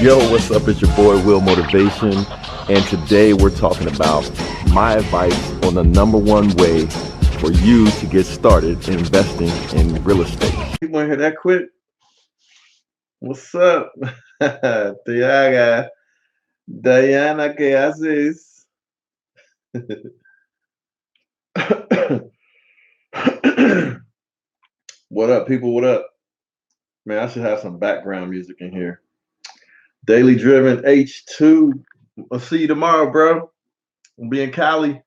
Yo, what's up? It's your boy Will Motivation, and today we're talking about my advice on the #1 way for you to get started investing in real estate. You want to hear that quick? What's up? Tiaga, Diana, ¿qué haces? What up, people? What up? Man, I should have some background music in here. Daily Driven H2. I'll see you tomorrow, bro. We'll be in Cali.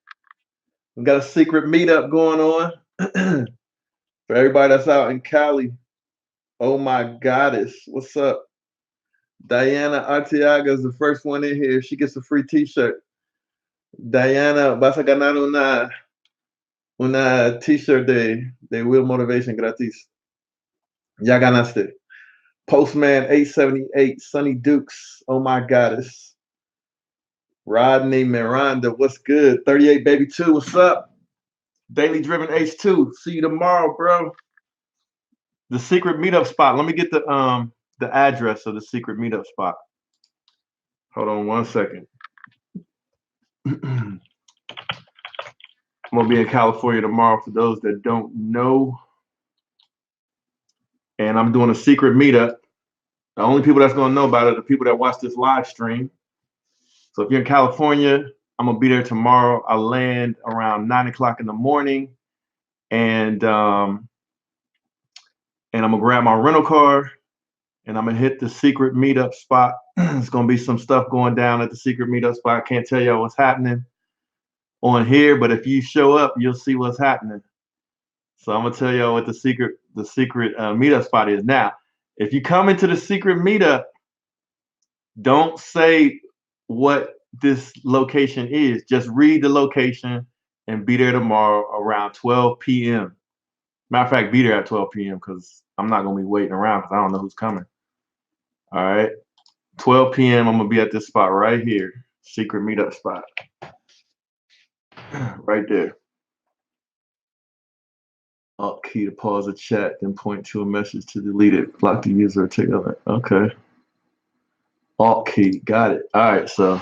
We got a secret meetup going on. For everybody that's out in Cali. Oh my goddess. What's up? Diana Arteaga is the first one in here. She gets a free t-shirt. Diana, vas a ganar una t-shirt de Will Motivation gratis. Ya ganaste. Postman 878, Sunny Dukes. Oh my goddess. Rodney Miranda, what's good? 38 Baby 2, what's up? Daily Driven H2. See you tomorrow, bro. The secret meetup spot. Let me get the address of the secret meetup spot. Hold on 1 second. I'm gonna be in California tomorrow for those that don't know. And I'm doing a secret meetup. The only people that's gonna know about it are the people that watch this live stream. So if you're in California, I'm gonna be there tomorrow. I land around 9 o'clock in the morning, and I'm gonna grab my rental car, and I'm gonna hit the secret meetup spot. It's gonna be some stuff going down at the secret meetup spot. I can't tell y'all what's happening on here, but if you show up, you'll see what's happening. So I'm gonna tell y'all what the secret meetup spot is. Now, if you come into the secret meetup, don't say what this location is. Just read the location and be there tomorrow around 12 p.m. Matter of fact, be there at 12 p.m. because I'm not gonna be waiting around because I don't know who's coming. All right, 12 p.m. I'm gonna be at this spot right here, secret meetup spot, right there. Alt key to pause the chat, then point to a message to delete it, block the user, or take over. Okay. Alt key, got it. All right, so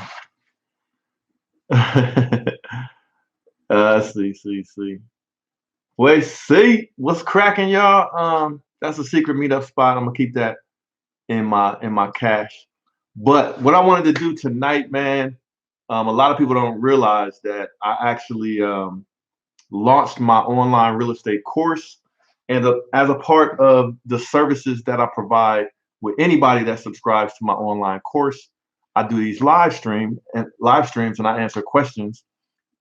see. Wait, see what's cracking, y'all? That's a secret meetup spot. I'm gonna keep that in my cache. But what I wanted to do tonight, man, a lot of people don't realize that I actually launched my online real estate course, and as a part of the services that I provide with anybody that subscribes to my online course, I do these live streams and I answer questions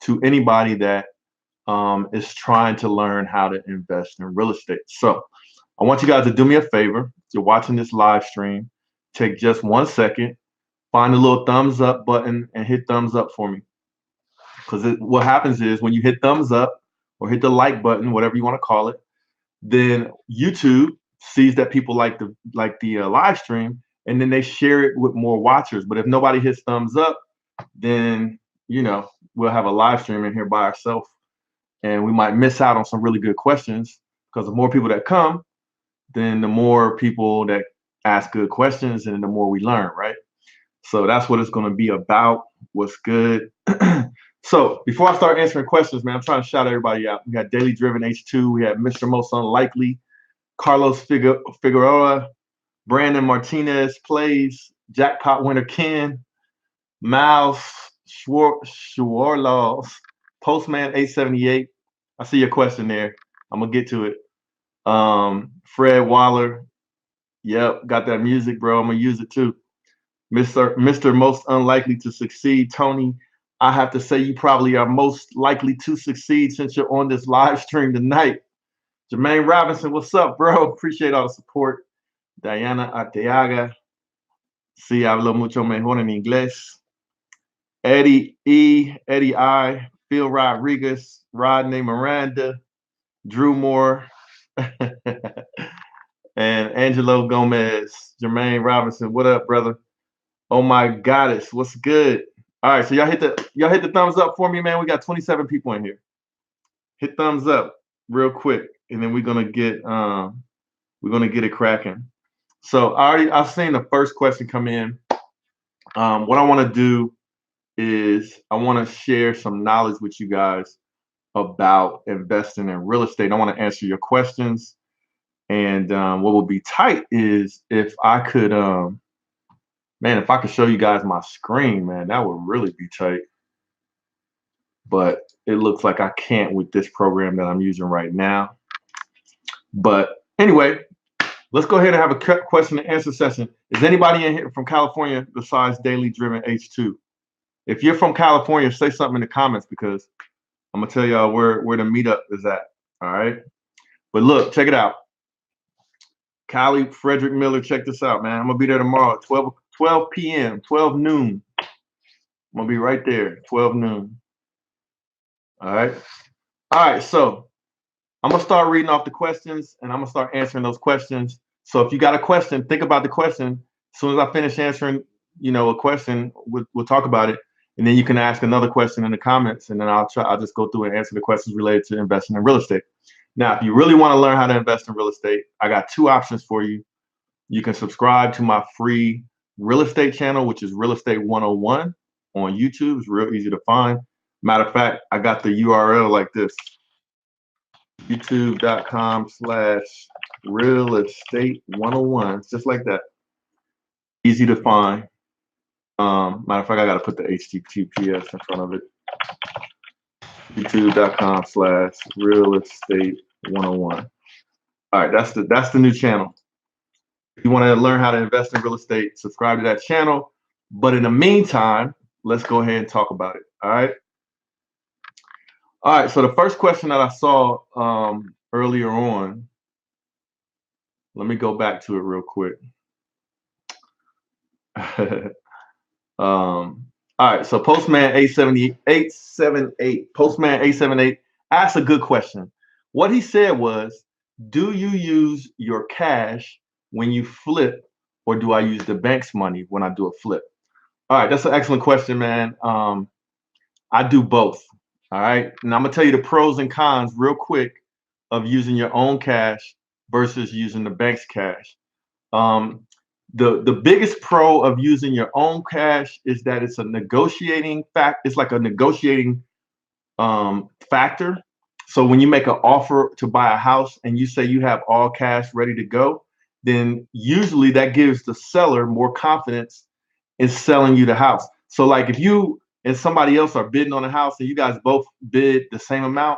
to anybody that is trying to learn how to invest in real estate. So I want you guys to do me a favor. If you're watching this live stream, take just 1 second, find the little thumbs up button and hit thumbs up for me. Because what happens is when you hit thumbs up or hit the like button, whatever you want to call it, then YouTube sees that people like the live stream, and then they share it with more watchers. But if nobody hits thumbs up, then we'll have a live stream in here by ourselves, and we might miss out on some really good questions, because the more people that come, then the more people that ask good questions, and the more we learn, right? So that's what it's going to be about. What's good? So before I start answering questions, man, I'm trying to shout everybody out. We got Daily Driven H2. We have Mr. Most Unlikely, Carlos Figueroa, Brandon Martinez Plays, Jackpot Winner Ken, Miles Schwarlaws, Postman 878. I see your question there. I'm gonna get to it. Fred Waller. Yep, got that music, bro. I'm gonna use it too. Mr. Most Unlikely to Succeed, Tony. I have to say you probably are most likely to succeed since you're on this live stream tonight. Jermaine Robinson, what's up, bro? Appreciate all the support. Diana Arteaga. Sí, hablo mucho mejor en inglés. Eddie E, Eddie I, Phil Rodriguez, Rodney Miranda, Drew Moore, and Angelo Gomez. Jermaine Robinson, what up, brother? Oh my goddess, what's good? All right, so y'all hit the thumbs up for me, man. We got 27 people in here. Hit thumbs up real quick. and then we're gonna get it cracking. So I've seen the first question come in. What I want to do is I want to share some knowledge with you guys about investing in real estate. I want to answer your questions. And what would be tight is if I could, man, if I could show you guys my screen, man, that would really be tight. But it looks like I can't with this program that I'm using right now. But anyway, let's go ahead and have a question and answer session. Is anybody in here from California besides Daily Driven H2? If you're from California, say something in the comments because I'm gonna tell y'all where the meetup is at. All right. But look, check it out. Callie Frederick Miller, check this out, man. I'm gonna be there tomorrow at 12 p.m., 12 noon. I'm gonna be right there, 12 noon. All right. All right. So I'm gonna start reading off the questions and I'm gonna start answering those questions. So if you got a question, think about the question. As soon as I finish answering, a question, we'll talk about it. And then you can ask another question in the comments, and then I'll just go through and answer the questions related to investing in real estate. Now, if you really want to learn how to invest in real estate, I got two options for you. You can subscribe to my free real estate channel, which is Real Estate 101 on YouTube. It's real easy to find. Matter of fact, I got the URL like this: youtube.com/real estate 101. It's just like that. Easy to find. Matter of fact, I got to put the HTTPS in front of it. youtube.com/real estate 101. All right, that's the new channel. If you want to learn how to invest in real estate, subscribe to that channel. But in the meantime, let's go ahead and talk about it. All right. All right. So the first question that I saw earlier on, let me go back to it real quick. All right, so Postman 878, Postman 878 asked a good question. What he said was, do you use your cash when you flip, or do I use the bank's money when I do a flip? All right, that's an excellent question, man. I do both. All right, and I'm gonna tell you the pros and cons real quick of using your own cash versus using the bank's cash. The biggest pro of using your own cash is that it's a negotiating fact. It's like a negotiating factor. So when you make an offer to buy a house and you say you have all cash ready to go, then usually that gives the seller more confidence in selling you the house. So like if you and somebody else are bidding on a house and you guys both bid the same amount,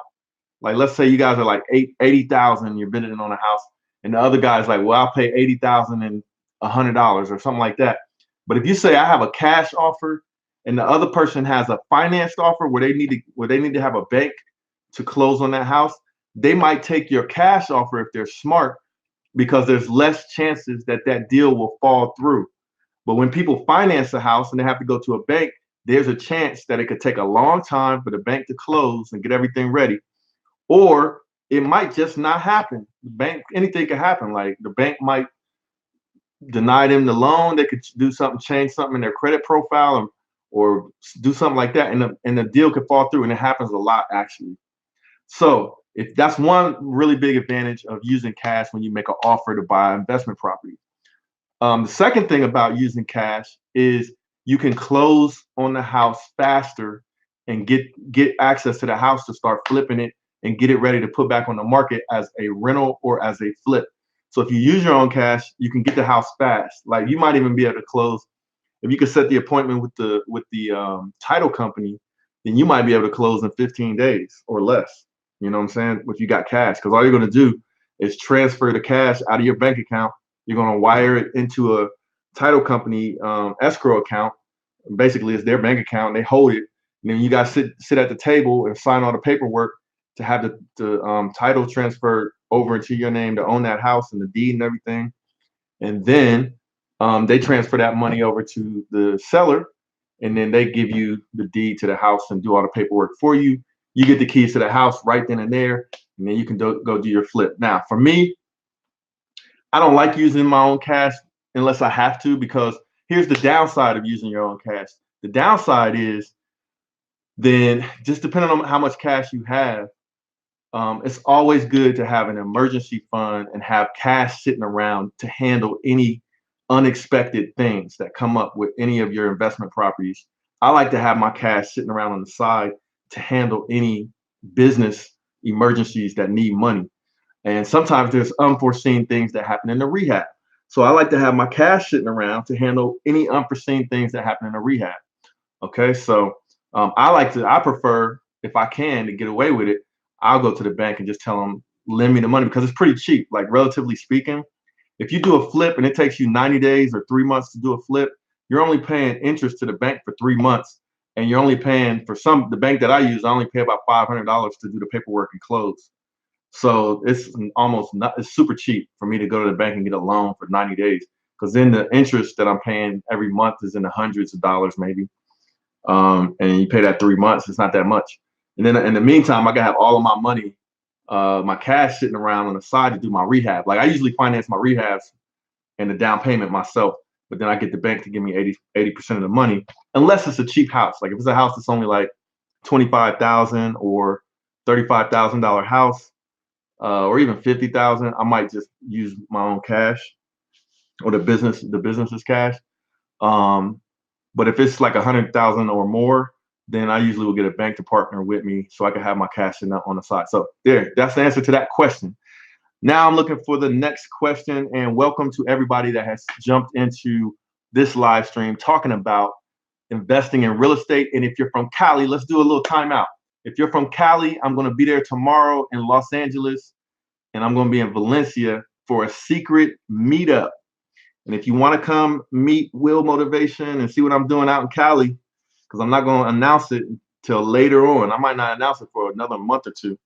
like let's say you guys are like 80,000, you're bidding on a house, and the other guy's like, well, I'll pay 80,000 and $100 or something like that. But if you say I have a cash offer and the other person has a financed offer where they need to have a bank to close on that house, they might take your cash offer if they're smart because there's less chances that that deal will fall through. But when people finance a house and they have to go to a bank, there's a chance that it could take a long time for the bank to close and get everything ready. Or it might just not happen. The bank, anything could happen. Like the bank might deny them the loan. They could do something, change something in their credit profile, or do something like that, and the deal could fall through. And it happens a lot, actually. So if that's one really big advantage of using cash when you make an offer to buy investment property. The second thing about using cash is you can close on the house faster and get access to the house to start flipping it and get it ready to put back on the market as a rental or as a flip. So if you use your own cash, you can get the house fast. Like you might even be able to close. If you could set the appointment with the title company, then you might be able to close in 15 days or less. You know what I'm saying? If you got cash, because all you're going to do is transfer the cash out of your bank account. You're going to wire it into a title company escrow account. Basically, it's their bank account. They hold it. And then you guys sit at the table and sign all the paperwork to have the title transferred over into your name to own that house and the deed and everything. And then they transfer that money over to the seller, and then they give you the deed to the house and do all the paperwork for you. You get the keys to the house right then and there, and then you can go do your flip. Now, for me, I don't like using my own cash unless I have to, because here's the downside of using your own cash. The downside is then just depending on how much cash you have, It's always good to have an emergency fund and have cash sitting around to handle any unexpected things that come up with any of your investment properties. I like to have my cash sitting around on the side to handle any business emergencies that need money. And sometimes there's unforeseen things that happen in the rehab. So I like to have my cash sitting around to handle any unforeseen things that happen in the rehab. Okay, so I prefer, if I can, to get away with it, I'll go to the bank and just tell them, lend me the money because it's pretty cheap, like relatively speaking. If you do a flip and it takes you 90 days or 3 months to do a flip, you're only paying interest to the bank for 3 months. And you're only paying for the bank that I use, I only pay about $500 to do the paperwork and close. So it's it's super cheap for me to go to the bank and get a loan for 90 days. Because then the interest that I'm paying every month is in the hundreds of dollars, maybe. And you pay that 3 months, it's not that much. And then in the meantime, I gotta have all of my money, my cash sitting around on the side to do my rehab. Like I usually finance my rehabs and the down payment myself, but then I get the bank to give me 80% of the money, unless it's a cheap house. Like if it's a house that's only like 25,000 or $35,000 house, or even 50,000, I might just use my own cash or the business's cash. But if it's like 100,000 or more, then I usually will get a bank to partner with me so I can have my cash in on the side. So that's the answer to that question. Now I'm looking for the next question, and welcome to everybody that has jumped into this live stream talking about investing in real estate. And if you're from Cali, let's do a little timeout. If you're from Cali, I'm going to be there tomorrow in Los Angeles, and I'm going to be in Valencia for a secret meetup. And if you want to come meet Will Motivation and see what I'm doing out in Cali, because I'm not going to announce it until later on. I might not announce it for another month or two,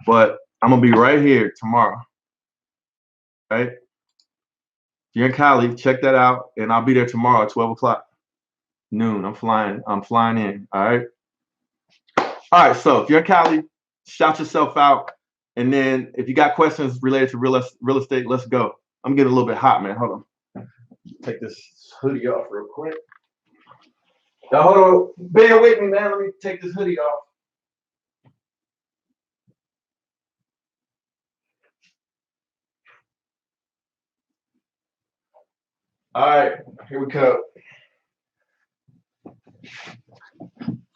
but I'm going to be right here tomorrow. Right? If you're in Cali, check that out. And I'll be there tomorrow at 12 o'clock noon. I'm flying in. All right. All right. So if you're in Cali, shout yourself out. And then if you got questions related to real estate, let's go. I'm getting a little bit hot, man. Hold on. Take this hoodie off real quick. Now, hold on. Bear with me, man. Let me take this hoodie off. All right. Here we go.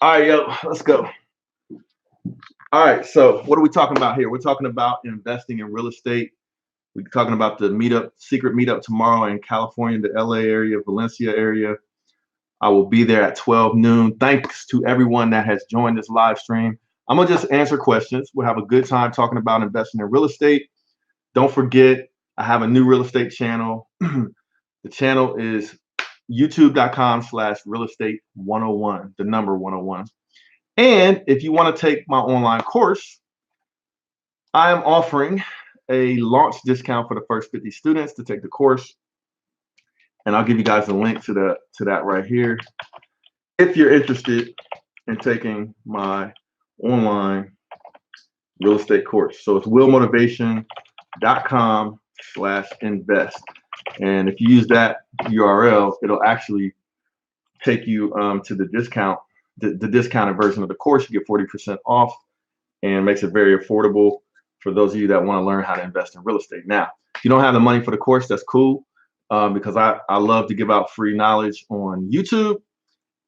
All right, yo. Let's go. All right. So what are we talking about here? We're talking about investing in real estate. We're talking about the secret meetup tomorrow in California, the LA area, Valencia area. I will be there at 12 noon. Thanks to everyone that has joined this live stream. I'm going to just answer questions. We'll have a good time talking about investing in real estate. Don't forget, I have a new real estate channel. The channel is youtube.com/real estate 101, the number 101. And if you want to take my online course, I am offering a launch discount for the first 50 students to take the course. And I'll give you guys a link to that right here if you're interested in taking my online real estate course. So it's willmotivation.com/invest. And if you use that URL, it'll actually take you to the discount, the discounted version of the course. You get 40% off and makes it very affordable for those of you that want to learn how to invest in real estate. Now, if you don't have the money for the course, that's cool. Because I love to give out free knowledge on YouTube,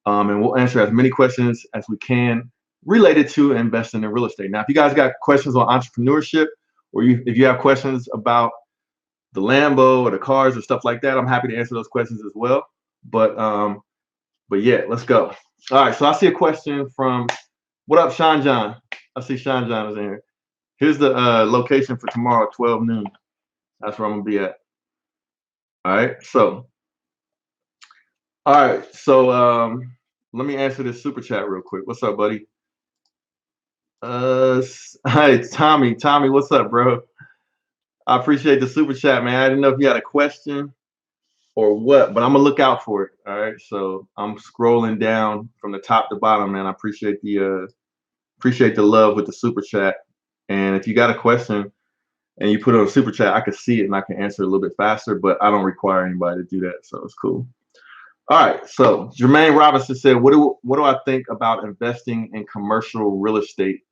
and we'll answer as many questions as we can related to investing in real estate. Now, if you guys got questions on entrepreneurship, or if you have questions about the Lambo or the cars or stuff like that, I'm happy to answer those questions as well. But yeah, let's go. All right, so I see a question from, what up, Sean John? I see Sean John is in here. Here's the location for tomorrow at 12 noon. That's where I'm gonna be at. All right, so let me answer this super chat real quick. What's up, buddy? Hi, Tommy. Tommy, what's up, bro? I appreciate the super chat, man. I didn't know if you had a question or what, but I'm gonna look out for it. All right, so I'm scrolling down from the top to bottom, man. I appreciate the love with the super chat. And if you got a question and you put it on super chat, I can see it and I can answer it a little bit faster, but I don't require anybody to do that, so it's cool. All right, so Jermaine Robinson said, what do I think about investing in commercial real estate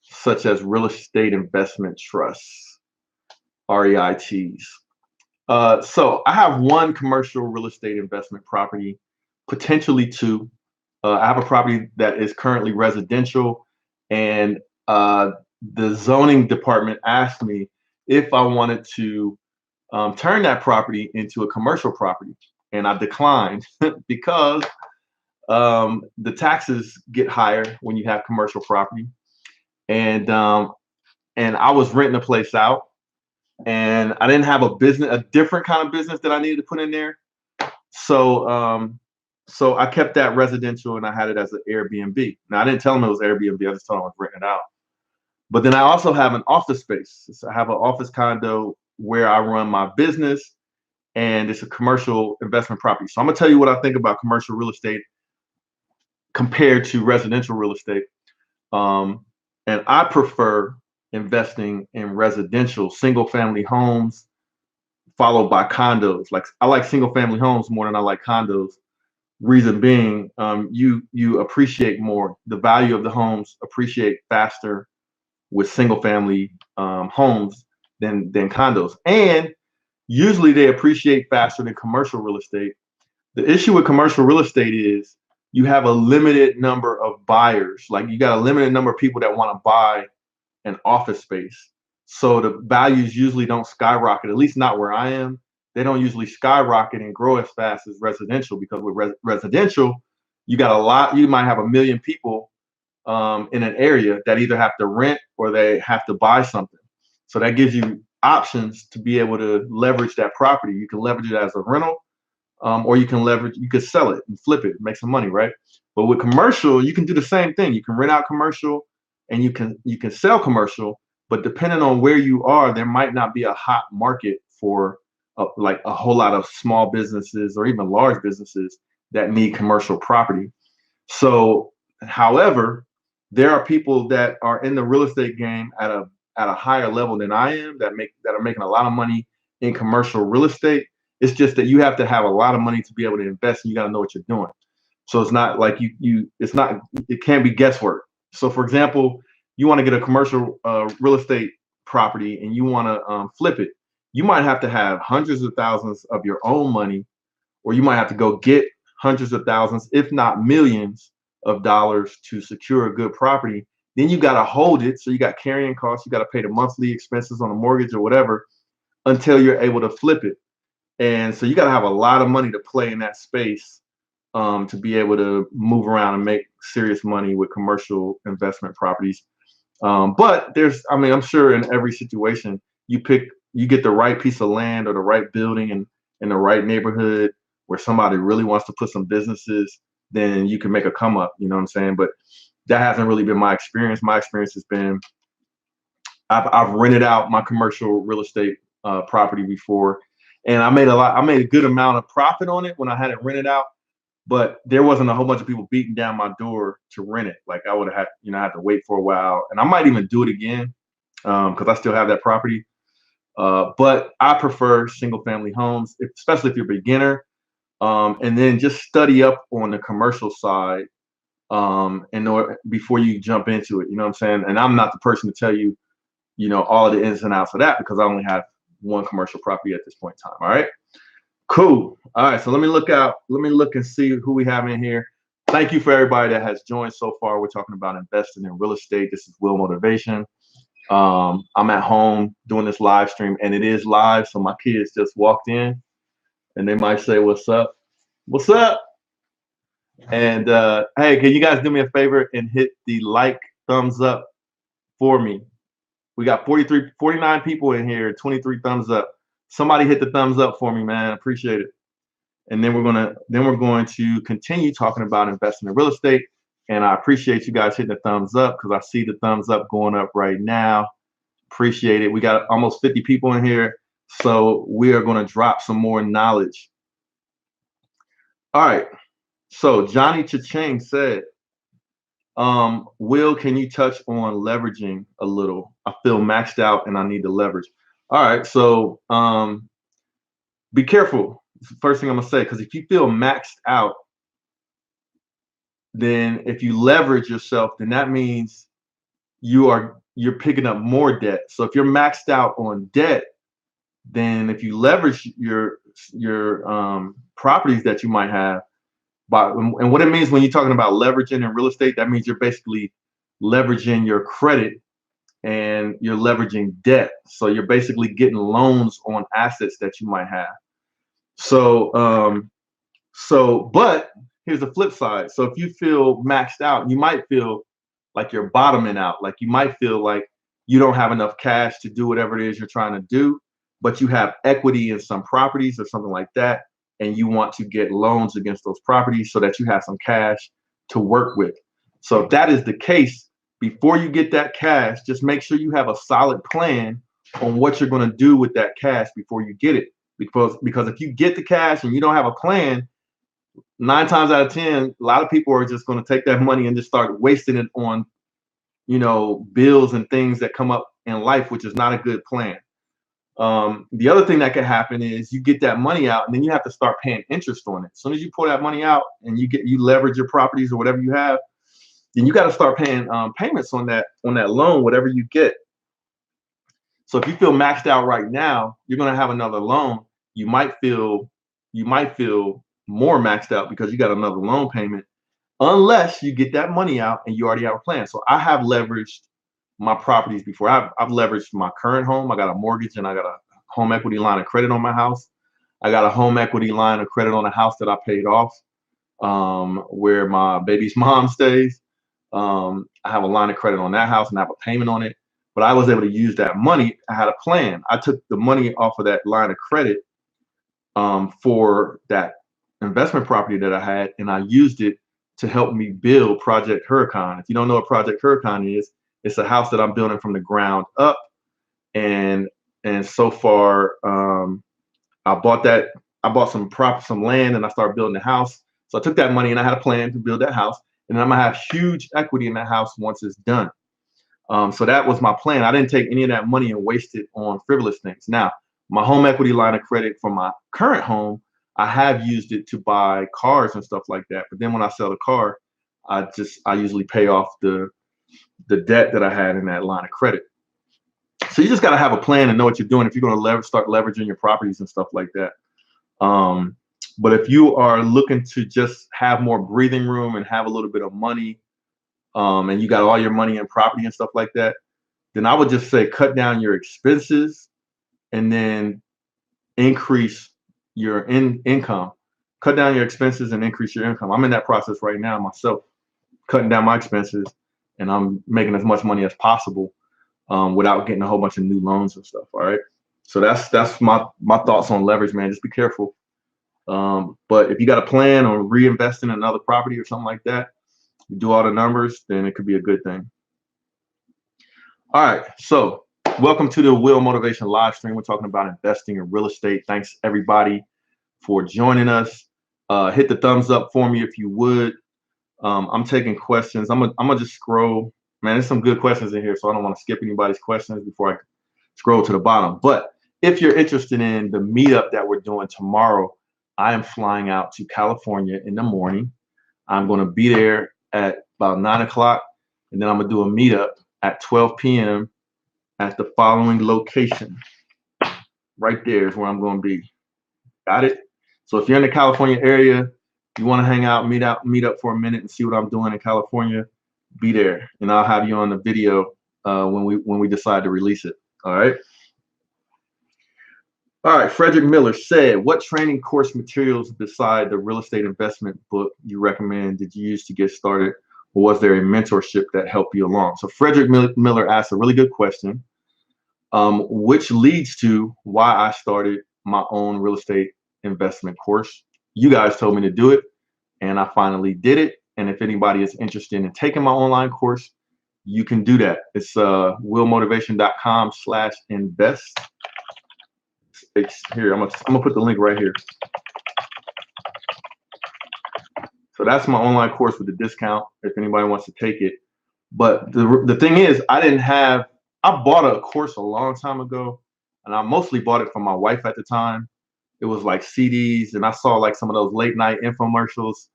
such as real estate investment trusts, REITs. So I have one commercial real estate investment property, potentially two. I have a property that is currently residential, and the zoning department asked me if I wanted to turn that property into a commercial property, and I declined because the taxes get higher when you have commercial property, and I was renting a place out, and I didn't have a different kind of business that I needed to put in there. So I kept that residential and I had it as an Airbnb. Now I didn't tell them it was Airbnb. I just told them I was renting it out. But then I also have an office space. So I have an office condo where I run my business, and it's a commercial investment property. So I'm gonna tell you what I think about commercial real estate compared to residential real estate. And I prefer investing in residential single family homes followed by condos. Like I like single family homes more than I like condos. Reason being, you appreciate more. The value of the homes appreciate faster with single family homes than condos, and usually they appreciate faster than commercial real estate. The issue with commercial real estate is you have a limited number of buyers. Like you got a limited number of people that want to buy an office space. So the values usually don't skyrocket, at least not where I am. They don't usually skyrocket and grow as fast as residential, because with residential, you got you might have 1 million people in an area that either have to rent or they have to buy something. So that gives you options to be able to leverage that property. You can leverage it as a rental, or you could sell it and flip it, make some money, right? But with commercial, you can do the same thing. You can rent out commercial and you can sell commercial, but depending on where you are, there might not be a hot market for like a whole lot of small businesses or even large businesses that need commercial property. So, however, there are people that are in the real estate game at a higher level than I am that are making a lot of money in commercial real estate. It's just that you have to have a lot of money to be able to invest, and you got to know what you're doing. So it's not like it can't be guesswork. So for example, you want to get a commercial real estate property and you want to flip it. You might have to have hundreds of thousands of your own money, or you might have to go get hundreds of thousands, if not millions of dollars to secure a good property. Then you got to hold it. So you got carrying costs. You got to pay the monthly expenses on a mortgage or whatever until you're able to flip it. And so you got to have a lot of money to play in that space to be able to move around and make serious money with commercial investment properties. But I'm sure in every situation you get the right piece of land or the right building in the right neighborhood where somebody really wants to put some businesses, then you can make a come up, you know what I'm saying? But that hasn't really been my experience. My experience has been I've rented out my commercial real estate property before, and I made a good amount of profit on it when I had it rented out, but there wasn't a whole bunch of people beating down my door to rent it. Like I would have had to wait for a while, and I might even do it again because I still have that property. But I prefer single family homes, especially if you're a beginner, and then just study up on the commercial side before you jump into it. You know what I'm saying? And I'm not the person to tell you, all the ins and outs of that, because I only have one commercial property at this point in time. All right, cool. All right, so let me look and see who we have in here. Thank you for everybody that has joined so far. We're talking about investing in real estate. This is Will Motivation. I'm at home doing this live stream, and it is live, so my kids just walked in and they might say, "What's up? What's up?" And hey, can you guys do me a favor and hit the thumbs up for me? We got 49 people in here, 23 thumbs up. Somebody hit the thumbs up for me, man. Appreciate it. And then we're going to continue talking about investing in real estate. And I appreciate you guys hitting the thumbs up, because I see the thumbs up going up right now. Appreciate it. We got almost 50 people in here, so we are going to drop some more knowledge. All right. So Johnny Cha-Ching said, Will, can you touch on leveraging a little? I feel maxed out and I need to leverage. All right. So be careful. It's the first thing I'm going to say, because if you feel maxed out, then if you leverage yourself, then that means you're picking up more debt. So if you're maxed out on debt, then if you leverage your properties that you might have, and what it means when you're talking about leveraging in real estate, that means you're basically leveraging your credit and you're leveraging debt. So you're basically getting loans on assets that you might have. But here's the flip side. So if you feel maxed out, you might feel like you're bottoming out. Like you might feel like you don't have enough cash to do whatever it is you're trying to do, but you have equity in some properties or something like that, and you want to get loans against those properties so that you have some cash to work with. So if that is the case, before you get that cash, just make sure you have a solid plan on what you're going to do with that cash before you get it. Because if you get the cash and you don't have a plan, 9 times out of 10, a lot of people are just going to take that money and just start wasting it on, bills and things that come up in life, which is not a good plan. The other thing that could happen is you get that money out and then you have to start paying interest on it. As soon as you pull that money out and you leverage your properties or whatever you have, then you got to start paying payments on that loan, whatever you get. So if you feel maxed out right now, you're going to have another loan. You might feel more maxed out because you got another loan payment, unless you get that money out and you already have a plan. So I have leveraged my properties before. I've leveraged my current home. I got a mortgage and I got a home equity line of credit on my house. I got a home equity line of credit on a house that I paid off, where my baby's mom stays. I have a line of credit on that house and I have a payment on it. But I was able to use that money. I had a plan. I took the money off of that line of credit for that investment property that I had, and I used it to help me build Project Huracan. If you don't know what Project Huracan is, it's a house that I'm building from the ground up. And so far, I bought some land and I started building the house. So I took that money and I had a plan to build that house, and I'm gonna have huge equity in that house once it's done. So that was my plan. I didn't take any of that money and waste it on frivolous things. Now, my home equity line of credit for my current home, I have used it to buy cars and stuff like that. But then when I sell the car, I usually pay off the debt that I had in that line of credit. So you just got to have a plan and know what you're doing if you're going to start leveraging your properties and stuff like that. But if you are looking to just have more breathing room and have a little bit of money, and you got all your money in property and stuff like that, then I would just say cut down your expenses and then increase your income. Cut down your expenses and increase your income. I'm in that process right now myself, cutting down my expenses, and I'm making as much money as possible without getting a whole bunch of new loans and stuff. All right. So that's my thoughts on leverage, man. Just be careful. But if you got a plan on reinvesting in another property or something like that, you do all the numbers, then it could be a good thing. All right. So welcome to the Will Motivation live stream. We're talking about investing in real estate. Thanks everybody for joining us. Hit the thumbs up for me if you would. I'm taking questions. I'm gonna just scroll. Man, there's some good questions in here, so I don't want to skip anybody's questions before I scroll to the bottom. But if you're interested in the meetup that we're doing tomorrow, I am flying out to California in the morning. I'm going to be there at about 9 o'clock, and then I'm going to do a meetup at 12 p.m. at the following location. Right there is where I'm going to be. Got it? So if you're in the California area, you want to hang out, meet up for a minute and see what I'm doing in California, be there, and I'll have you on the video when we decide to release it. All right. All right. Frederick Miller said, "What training course materials beside the real estate investment book you recommend did you use to get started, or was there a mentorship that helped you along?" So Frederick Miller asked a really good question, which leads to why I started my own real estate investment course. You guys told me to do it, and I finally did it. And if anybody is interested in taking my online course, you can do that. It's willmotivation.com/invest. Here, I'm gonna put the link right here. So that's my online course with the discount if anybody wants to take it. But the thing is, I bought a course a long time ago, and I mostly bought it from my wife at the time. It was like CDs, and I saw like some of those late night infomercials,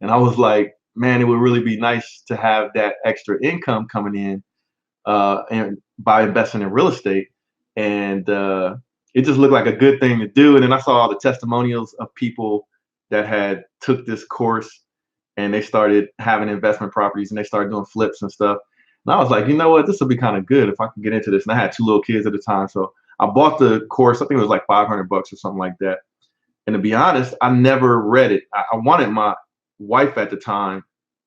and I was like, man, it would really be nice to have that extra income coming in and by investing in real estate. And it just looked like a good thing to do. And then I saw all the testimonials of people that had took this course and they started having investment properties and they started doing flips and stuff. And I was like, you know what, this will be kind of good if I can get into this. And I had 2 little kids at the time, so I bought the course. I think it was like $500 or something like that. And to be honest, I never read it. I wanted my wife at the time,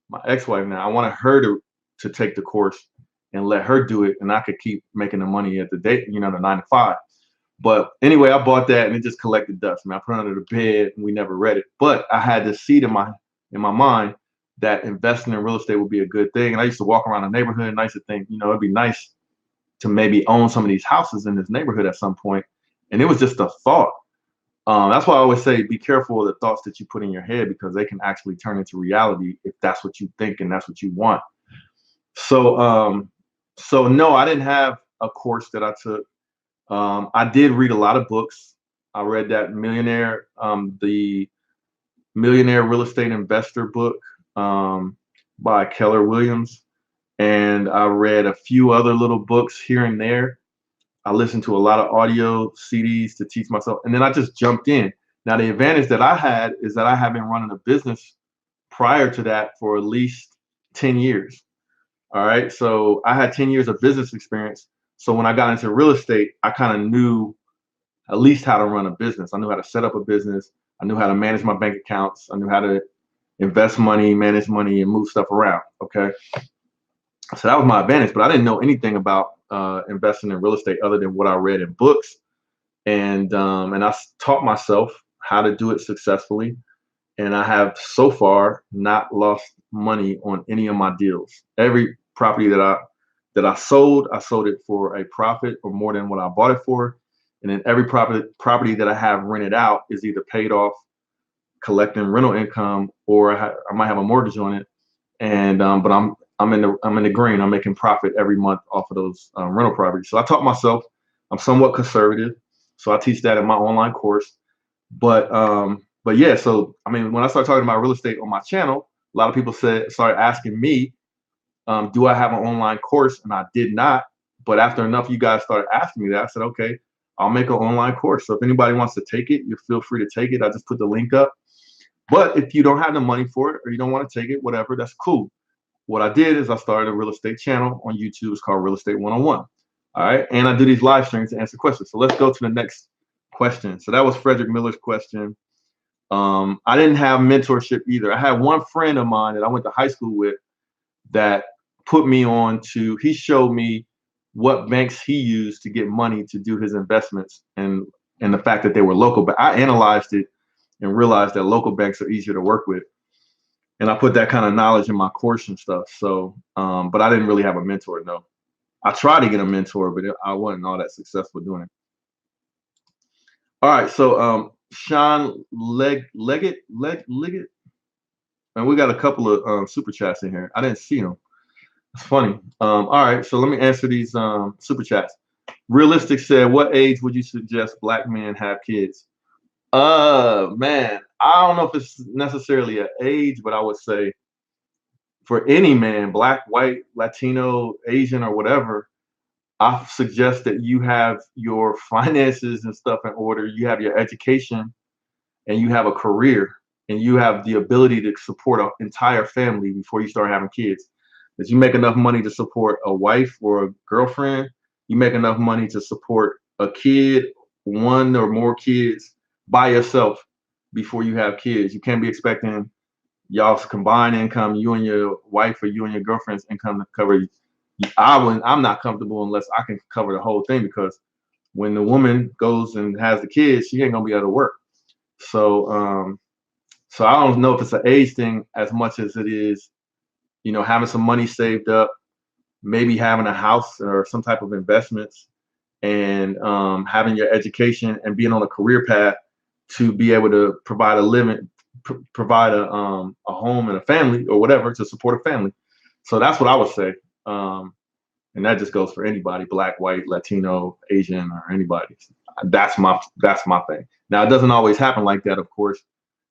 my ex-wife now, I wanted her to take the course and let her do it, and I could keep making the money at the day, the 9 to 5. But anyway, I bought that and it just collected dust. I put it under the bed and we never read it. But I had this seed in my mind that investing in real estate would be a good thing. And I used to walk around the neighborhood and I used to think, it'd be nice to maybe own some of these houses in this neighborhood at some point. And it was just a thought. That's why I always say be careful of the thoughts that you put in your head, because they can actually turn into reality if that's what you think and that's what you want. So no, I didn't have a course that I took. I did read a lot of books. I read that the Millionaire Real Estate Investor book by Keller Williams. And I read a few other little books here and there. I listened to a lot of audio CDs to teach myself. And then I just jumped in. Now, the advantage that I had is that I had been running a business prior to that for at least 10 years. All right. So I had 10 years of business experience. So when I got into real estate, I kind of knew at least how to run a business. I knew how to set up a business. I knew how to manage my bank accounts. I knew how to invest money, manage money, and move stuff around. Okay. So that was my advantage, but I didn't know anything about investing in real estate other than what I read in books. And I taught myself how to do it successfully. And I have so far not lost money on any of my deals. Every property that I sold it for a profit or more than what I bought it for. And then every property that I have rented out is either paid off, collecting rental income, or I might have a mortgage on it. And but I'm in the green. I'm making profit every month off of those rental properties. So I taught myself. I'm somewhat conservative, so I teach that in my online course. But yeah. So when I started talking about real estate on my channel, a lot of people started asking me, do I have an online course? And I did not. But after enough, you guys started asking me that. I said, okay, I'll make an online course. So if anybody wants to take it, you feel free to take it. I just put the link up. But if you don't have the money for it or you don't want to take it, whatever, that's cool. What I did is I started a real estate channel on YouTube. It's called Real Estate 101. All right. And I do these live streams to answer questions. So let's go to the next question. So that was Frederick Miller's question. I didn't have mentorship either. I had one friend of mine that I went to high school with that put me on to, he showed me what banks he used to get money to do his investments and the fact that they were local. But I analyzed it and realized that local banks are easier to work with. And I put that kind of knowledge in my course and stuff. So, but I didn't really have a mentor, no. I tried to get a mentor, but I wasn't all that successful doing it. All right, so Sean Leggett, and we got a couple of super chats in here. I didn't see them. It's funny. All right, so let me answer these super chats. Realistic said, what age would you suggest Black men have kids? Man, I don't know if it's necessarily an age, but I would say for any man, Black, white, Latino, Asian, or whatever, I suggest that you have your finances and stuff in order. You have your education and you have a career and you have the ability to support an entire family before you start having kids. That you make enough money to support a wife or a girlfriend, you make enough money to support a kid, one or more kids by yourself before you have kids. You can't be expecting y'all's combined income, you and your wife or you and your girlfriend's income to cover you. I'm not comfortable unless I can cover the whole thing, because when the woman goes and has the kids, she ain't gonna be able to work. So so I don't know if it's an age thing as much as it is, having some money saved up, maybe having a house or some type of investments, and having your education and being on a career path to be able to provide a living, provide a home and a family or whatever to support a family. So that's what I would say. And that just goes for anybody, Black, white, Latino, Asian, or anybody. That's my thing. Now, it doesn't always happen like that, of course.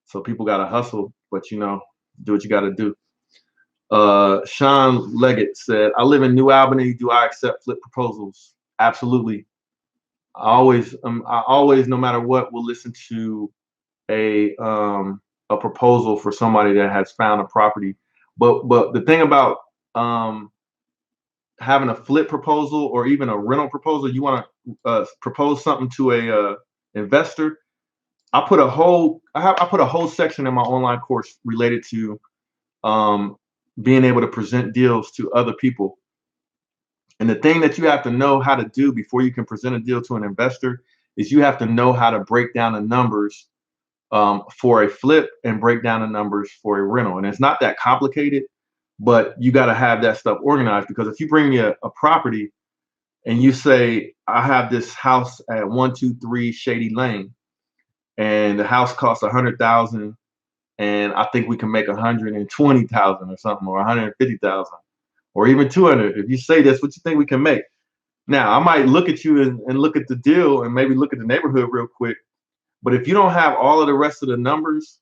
So people got to hustle, but do what you got to do. Sean Leggett said, I live in New Albany. Do I accept flip proposals? Absolutely. I always, no matter what, will listen to a proposal for somebody that has found a property. But the thing about um, having a flip proposal or even a rental proposal, you want to propose something to a investor. I put a whole section in my online course related to um, being able to present deals to other people. And the thing that you have to know how to do before you can present a deal to an investor is you have to know how to break down the numbers for a flip and break down the numbers for a rental. And it's not that complicated, but you got to have that stuff organized, because if you bring me a property and you say, I have this house at 123 Shady Lane, and the house costs 100,000, and I think we can make 120,000 or something, or 150,000, or even 200. If you say this, what you think we can make? Now, I might look at you and look at the deal and maybe look at the neighborhood real quick. But if you don't have all of the rest of the numbers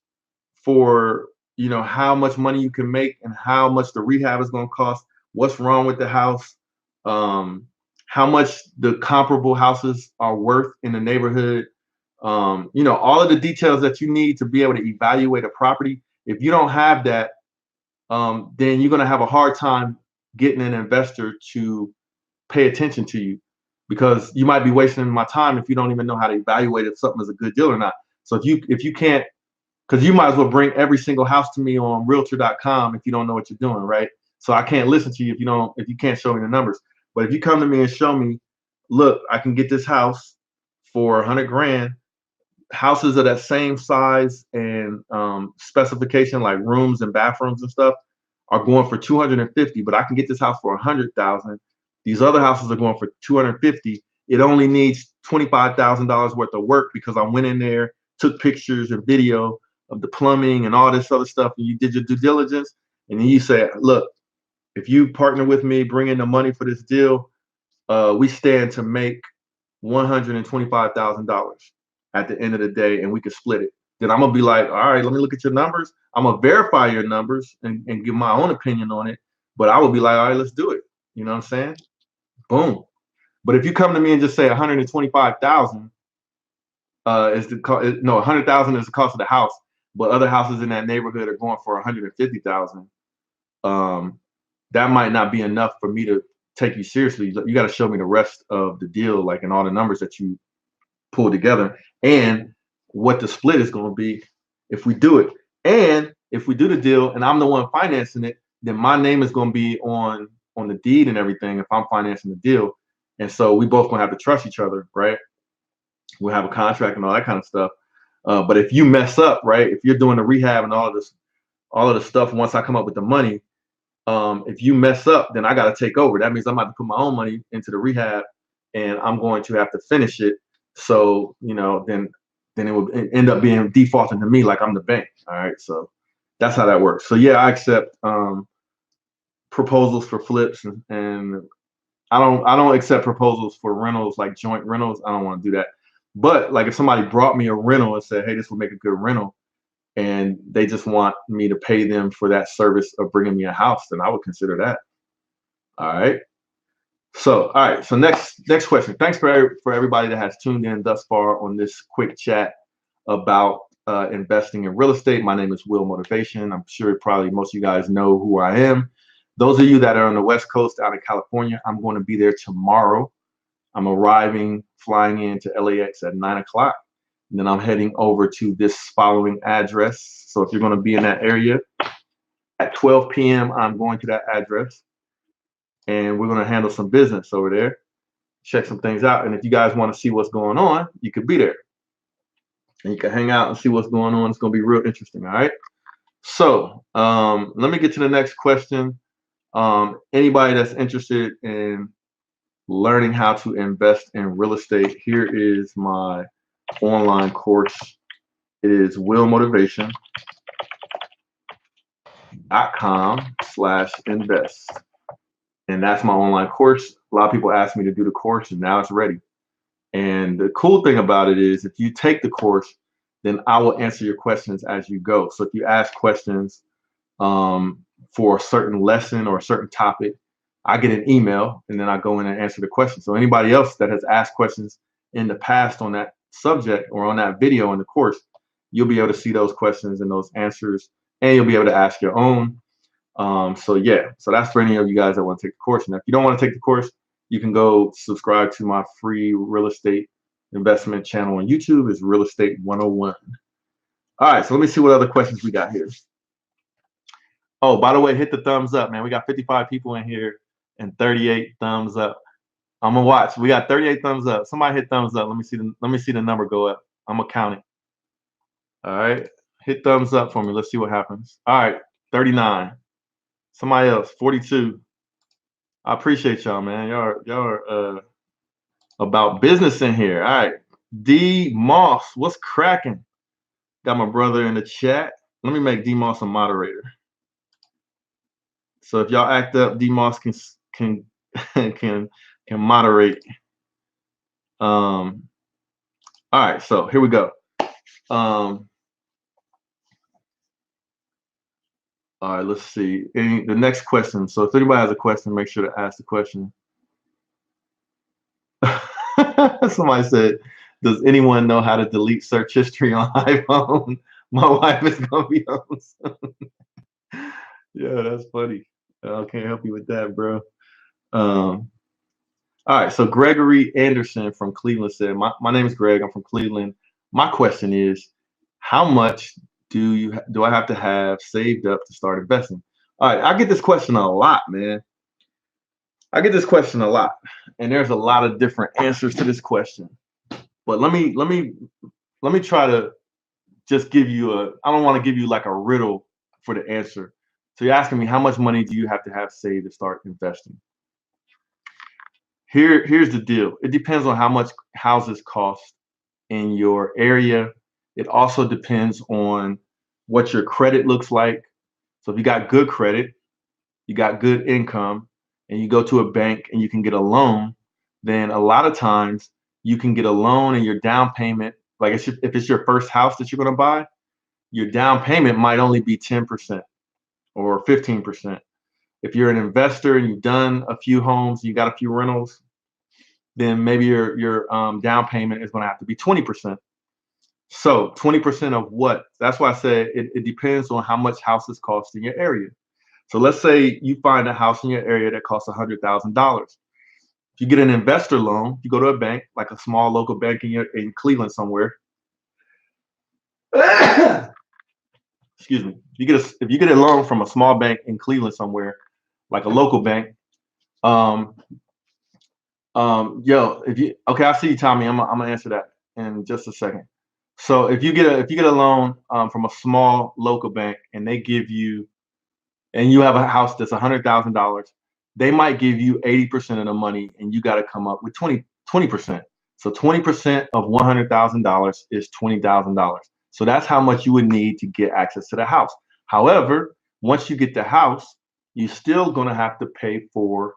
for, how much money you can make and how much the rehab is going to cost, what's wrong with the house, how much the comparable houses are worth in the neighborhood, all of the details that you need to be able to evaluate a property. If you don't have that, then you're going to have a hard time getting an investor to pay attention to you, because you might be wasting my time if you don't even know how to evaluate if something is a good deal or not. So if you can't, because you might as well bring every single house to me on realtor.com if you don't know what you're doing, right? So I can't listen to you if you can't show me the numbers. But if you come to me and show me, look, I can get this house for 100 grand. Houses of that same size and specification, like rooms and bathrooms and stuff, are going for 250, but I can get this house for 100,000. These other houses are going for 250. It only needs $25,000 worth of work because I went in there, took pictures and video of the plumbing and all this other stuff, and you did your due diligence. And then you say, look, if you partner with me, bring in the money for this deal, we stand to make $125,000 at the end of the day, and we could split it. Then I'm gonna be like, all right, let me look at your numbers. I'm gonna verify your numbers and give my own opinion on it. But I would be like, all right, let's do it. You know what I'm saying? Boom. But if you come to me and just say 125,000 is the cost, no, 100,000 is the cost of the house, but other houses in that neighborhood are going for 150,000. That might not be enough for me to take you seriously. You got to show me the rest of the deal, like, and all the numbers that you pull together, and what the split is going to be if we do it. And if we do the deal and I'm the one financing it, then my name is going to be on the deed and everything if I'm financing the deal. And so we both going to have to trust each other, right? We'll have a contract and all that kind of stuff. But if you mess up, right, if you're doing the rehab and all of the stuff, once I come up with the money, if you mess up, then I got to take over. That means I'm about to put my own money into the rehab, and I'm going to have to finish it. So, then it would end up being defaulting to me like I'm the bank. All right. So that's how that works. So yeah, I accept proposals for flips, and I don't accept proposals for rentals, like joint rentals. I don't want to do that. But like if somebody brought me a rental and said, hey, this will make a good rental, and they just want me to pay them for that service of bringing me a house, then I would consider that. All right. So, all right. So next question. Thanks for everybody that has tuned in thus far on this quick chat about investing in real estate. My name is Will Motivation. I'm sure probably most of you guys know who I am. Those of you that are on the West Coast out in California, I'm going to be there tomorrow. I'm flying into LAX at 9 o'clock. And then I'm heading over to this following address. So if you're going to be in that area at 12 p.m., I'm going to that address. And we're going to handle some business over there, check some things out. And if you guys want to see what's going on, you could be there. And you can hang out and see what's going on. It's going to be real interesting, all right? So let me get to the next question. Anybody that's interested in learning how to invest in real estate, here is my online course. It is willmotivation.com/invest. And that's my online course. A lot of people ask me to do the course, and now it's ready. And the cool thing about it is if you take the course, then I will answer your questions as you go. So if you ask questions, for a certain lesson or a certain topic, I get an email and then I go in and answer the question. So anybody else that has asked questions in the past on that subject or on that video in the course, you'll be able to see those questions and those answers, and you'll be able to ask your own. So yeah, so that's for any of you guys that want to take the course. And if you don't want to take the course, you can go subscribe to my free real estate investment channel on YouTube. It's Real Estate 101. All right, so let me see what other questions we got here. Oh, by the way, hit the thumbs up, man. We got 55 people in here and 38 thumbs up. I'm gonna watch. We got 38 thumbs up. Somebody hit thumbs up. Let me see the number go up. I'm gonna count it. All right. Hit thumbs up for me. Let's see what happens. All right, 39. Somebody else, 42. I appreciate y'all, man. Y'all are about business in here. All right. D Moss, what's cracking? Got my brother in the chat. Let me make D Moss a moderator. So if y'all act up, D Moss can can moderate. All right, so here we go. All right, let's see. The next question. So if anybody has a question, make sure to ask the question. Somebody said, does anyone know how to delete search history on iPhone? My wife is gonna be on soon. Yeah, that's funny. I can't help you with that, bro. All right, so Gregory Anderson from Cleveland said, my name is Greg, I'm from Cleveland. My question is, how much do I have to have saved up to start investing? All right, I get this question a lot, man. I get this question a lot, and there's a lot of different answers to this question. But let me try to just give you I don't want to give you like a riddle for the answer. So you're asking me, how much money do you have to have saved to start investing? Here's the deal. It depends on how much houses cost in your area. It also depends on what your credit looks like. So if you got good credit, you got good income, and you go to a bank and you can get a loan, then a lot of times you can get a loan and your down payment, like if it's your first house that you're going to buy, your down payment might only be 10% or 15%. If you're an investor and you've done a few homes, you got a few rentals, then maybe your down payment is going to have to be 20%. So 20% of what? That's why I said it depends on how much houses cost in your area. So let's say you find a house in your area that costs $100,000. If you get an investor loan, you go to a bank, like a small local bank in Cleveland somewhere. Excuse me. If you get a loan from a small bank in Cleveland somewhere, like a local bank, okay, I see you, Tommy. I'm gonna answer that in just a second. So if you get a loan from a small local bank and they give you, and you have a house that's $100,000, they might give you 80% of the money, and you got to come up with 20%. So 20% of $100,000 is $20,000. So that's how much you would need to get access to the house. However, once you get the house, you're still going to have to pay for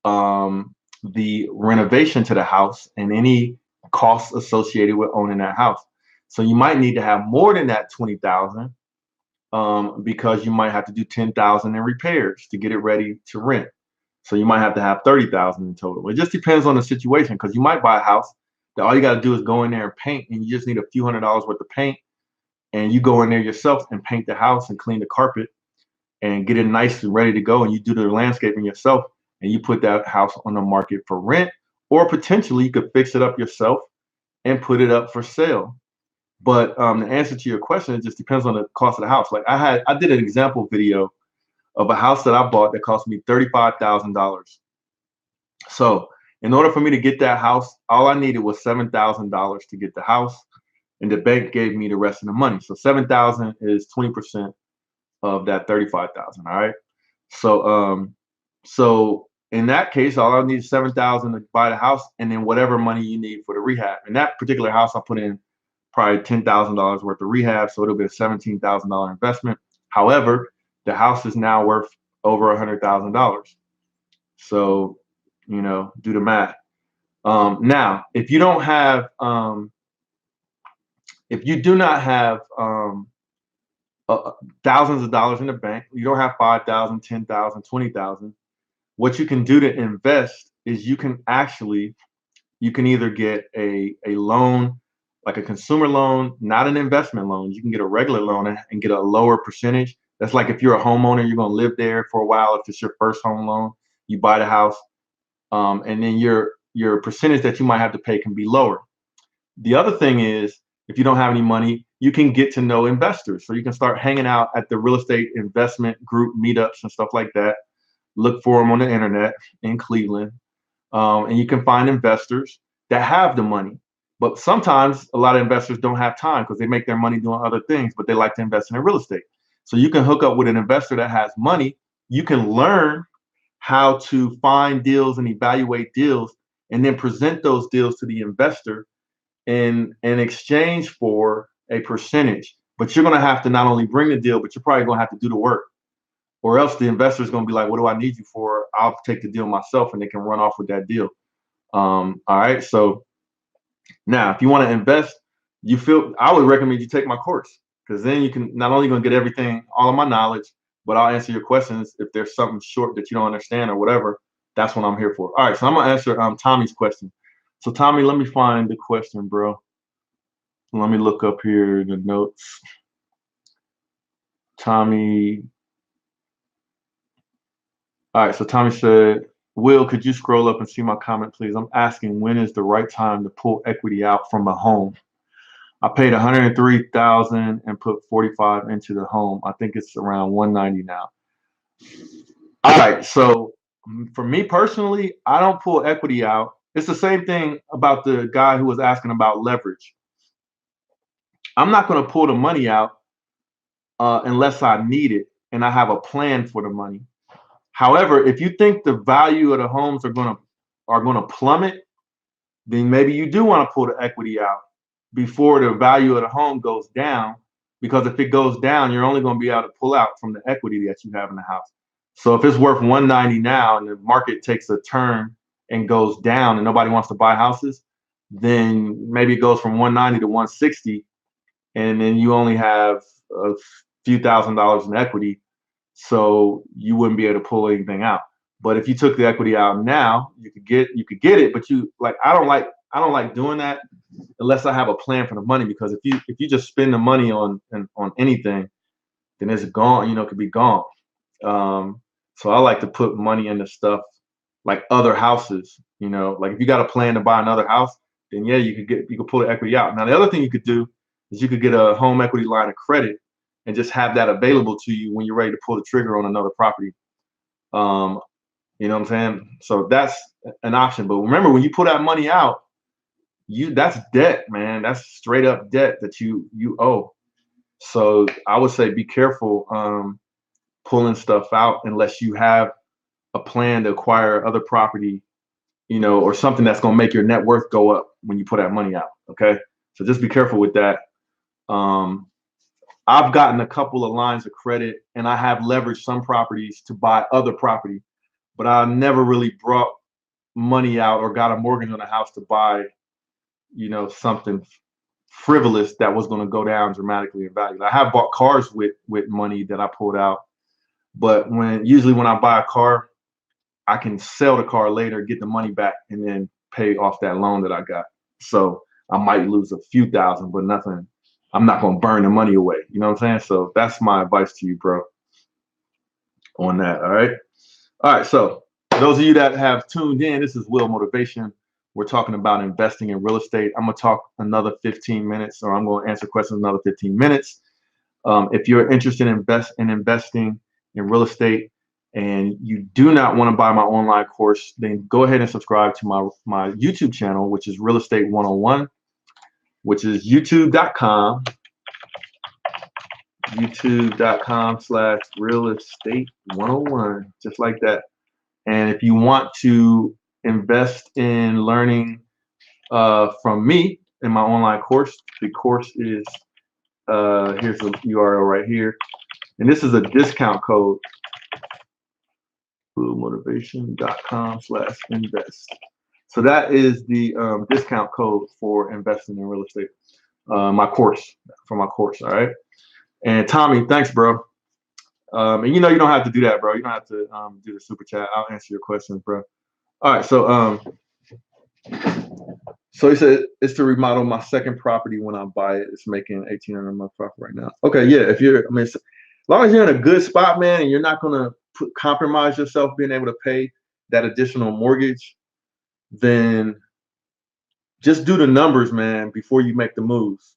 the renovation to the house and any costs associated with owning that house. So you might need to have more than that 20,000 because you might have to do 10,000 in repairs to get it ready to rent. So you might have to have 30,000 in total. It just depends on the situation, because you might buy a house that all you got to do is go in there and paint, and you just need a few $100s worth of paint, and you go in there yourself and paint the house and clean the carpet and get it nice and ready to go, and you do the landscaping yourself, and you put that house on the market for rent, or potentially you could fix it up yourself and put it up for sale. But the answer to your question, it just depends on the cost of the house. Like I did an example video of a house that I bought that cost me $35,000. So in order for me to get that house, all I needed was $7,000 to get the house, and the bank gave me the rest of the money. So 7,000 is 20% of that 35,000. All right. So in that case, all I need is 7,000 to buy the house, and then whatever money you need for the rehab. In that particular house, I put in probably $10,000 worth of rehab, so it'll be a $17,000 investment. However, the house is now worth over $100,000. So, do the math. Now, if you don't have, if you do not have thousands of dollars in the bank. You don't have 5,000, 10,000, 20,000. What you can do to invest is you can either get a loan, like a consumer loan, not an investment loan. You can get a regular loan and get a lower percentage. That's like if you're a homeowner, you're going to live there for a while. If it's your first home loan, you buy the house, and then your percentage that you might have to pay can be lower. The other thing is, if you don't have any money, you can get to know investors. So you can start hanging out at the real estate investment group meetups and stuff like that. Look for them on the internet in Cleveland. And you can find investors that have the money. But sometimes a lot of investors don't have time because they make their money doing other things, but they like to invest in real estate. So you can hook up with an investor that has money. You can learn how to find deals and evaluate deals, and then present those deals to the investor in exchange for a percentage. But you're going to have to not only bring the deal, but you're probably going to have to do the work, or else the investor is going to be like, what do I need you for? I'll take the deal myself, and they can run off with that deal. All right. So now, if you want to invest, I would recommend you take my course, because then you can not only going to get everything, all of my knowledge, but I'll answer your questions. If there's something short that you don't understand or whatever, that's what I'm here for. All right. So I'm going to answer Tommy's question. So Tommy, let me find the question, bro. Let me look up here in the notes. Tommy. All right. So Tommy said, Will, could you scroll up and see my comment, please? I'm asking, when is the right time to pull equity out from a home? I paid $103,000 and put 45 into the home. I think it's around 190 now. All right. So for me personally, I don't pull equity out. It's the same thing about the guy who was asking about leverage. I'm not going to pull the money out unless I need it and I have a plan for the money. However, if you think the value of the homes are gonna plummet, then maybe you do want to pull the equity out before the value of the home goes down. Because if it goes down, you're only going to be able to pull out from the equity that you have in the house. So if it's worth 190 now and the market takes a turn and goes down and nobody wants to buy houses, then maybe it goes from 190 to 160, and then you only have a few $1,000s in equity. So you wouldn't be able to pull anything out. But if you took the equity out now, you could get it. But I don't like doing that unless I have a plan for the money. Because if you just spend the money on anything, then it's gone. It could be gone. So I like to put money into stuff like other houses. Like if you got a plan to buy another house, then yeah, you could pull the equity out. Now the other thing you could do is you could get a home equity line of credit and just have that available to you when you're ready to pull the trigger on another property. You know what I'm saying? So that's an option. But remember, when you pull that money out, that's debt, man. That's straight up debt that you owe. So I would say be careful pulling stuff out unless you have a plan to acquire other property, or something that's going to make your net worth go up when you pull that money out. Okay. So just be careful with that. I've gotten a couple of lines of credit and I have leveraged some properties to buy other property, but I never really brought money out or got a mortgage on a house to buy, something frivolous that was going to go down dramatically in value. I have bought cars with money that I pulled out, but usually when I buy a car, I can sell the car later, get the money back, and then pay off that loan that I got. So I might lose a few thousand, but nothing. I'm not going to burn the money away. You know what I'm saying? So that's my advice to you, bro, on that. All right. All right. So those of you that have tuned in, this is Will Motivation. We're talking about investing in real estate. I'm going to talk another 15 minutes, or I'm going to answer questions another 15 minutes. If you're interested in investing in real estate and you do not want to buy my online course, then go ahead and subscribe to my YouTube channel, which is Real Estate 101, which is youtube.com/real estate 101, just like that. And if you want to invest in learning from me in my online course, the course is here's the URL right here, and this is a discount code: motivation.com/invest. So that is the discount code for investing in real estate. My course. All right. And Tommy, thanks, bro. And you know you don't have to do that, bro. You don't have to do the super chat. I'll answer your questions, bro. All right, so he said it's to remodel my second property when I buy it. It's making 1,800 a month profit right now. Okay, yeah. If you're, I mean, as long as you're in a good spot, man, and you're not gonna compromise yourself being able to pay that additional mortgage, then just do the numbers, man, before you make the moves.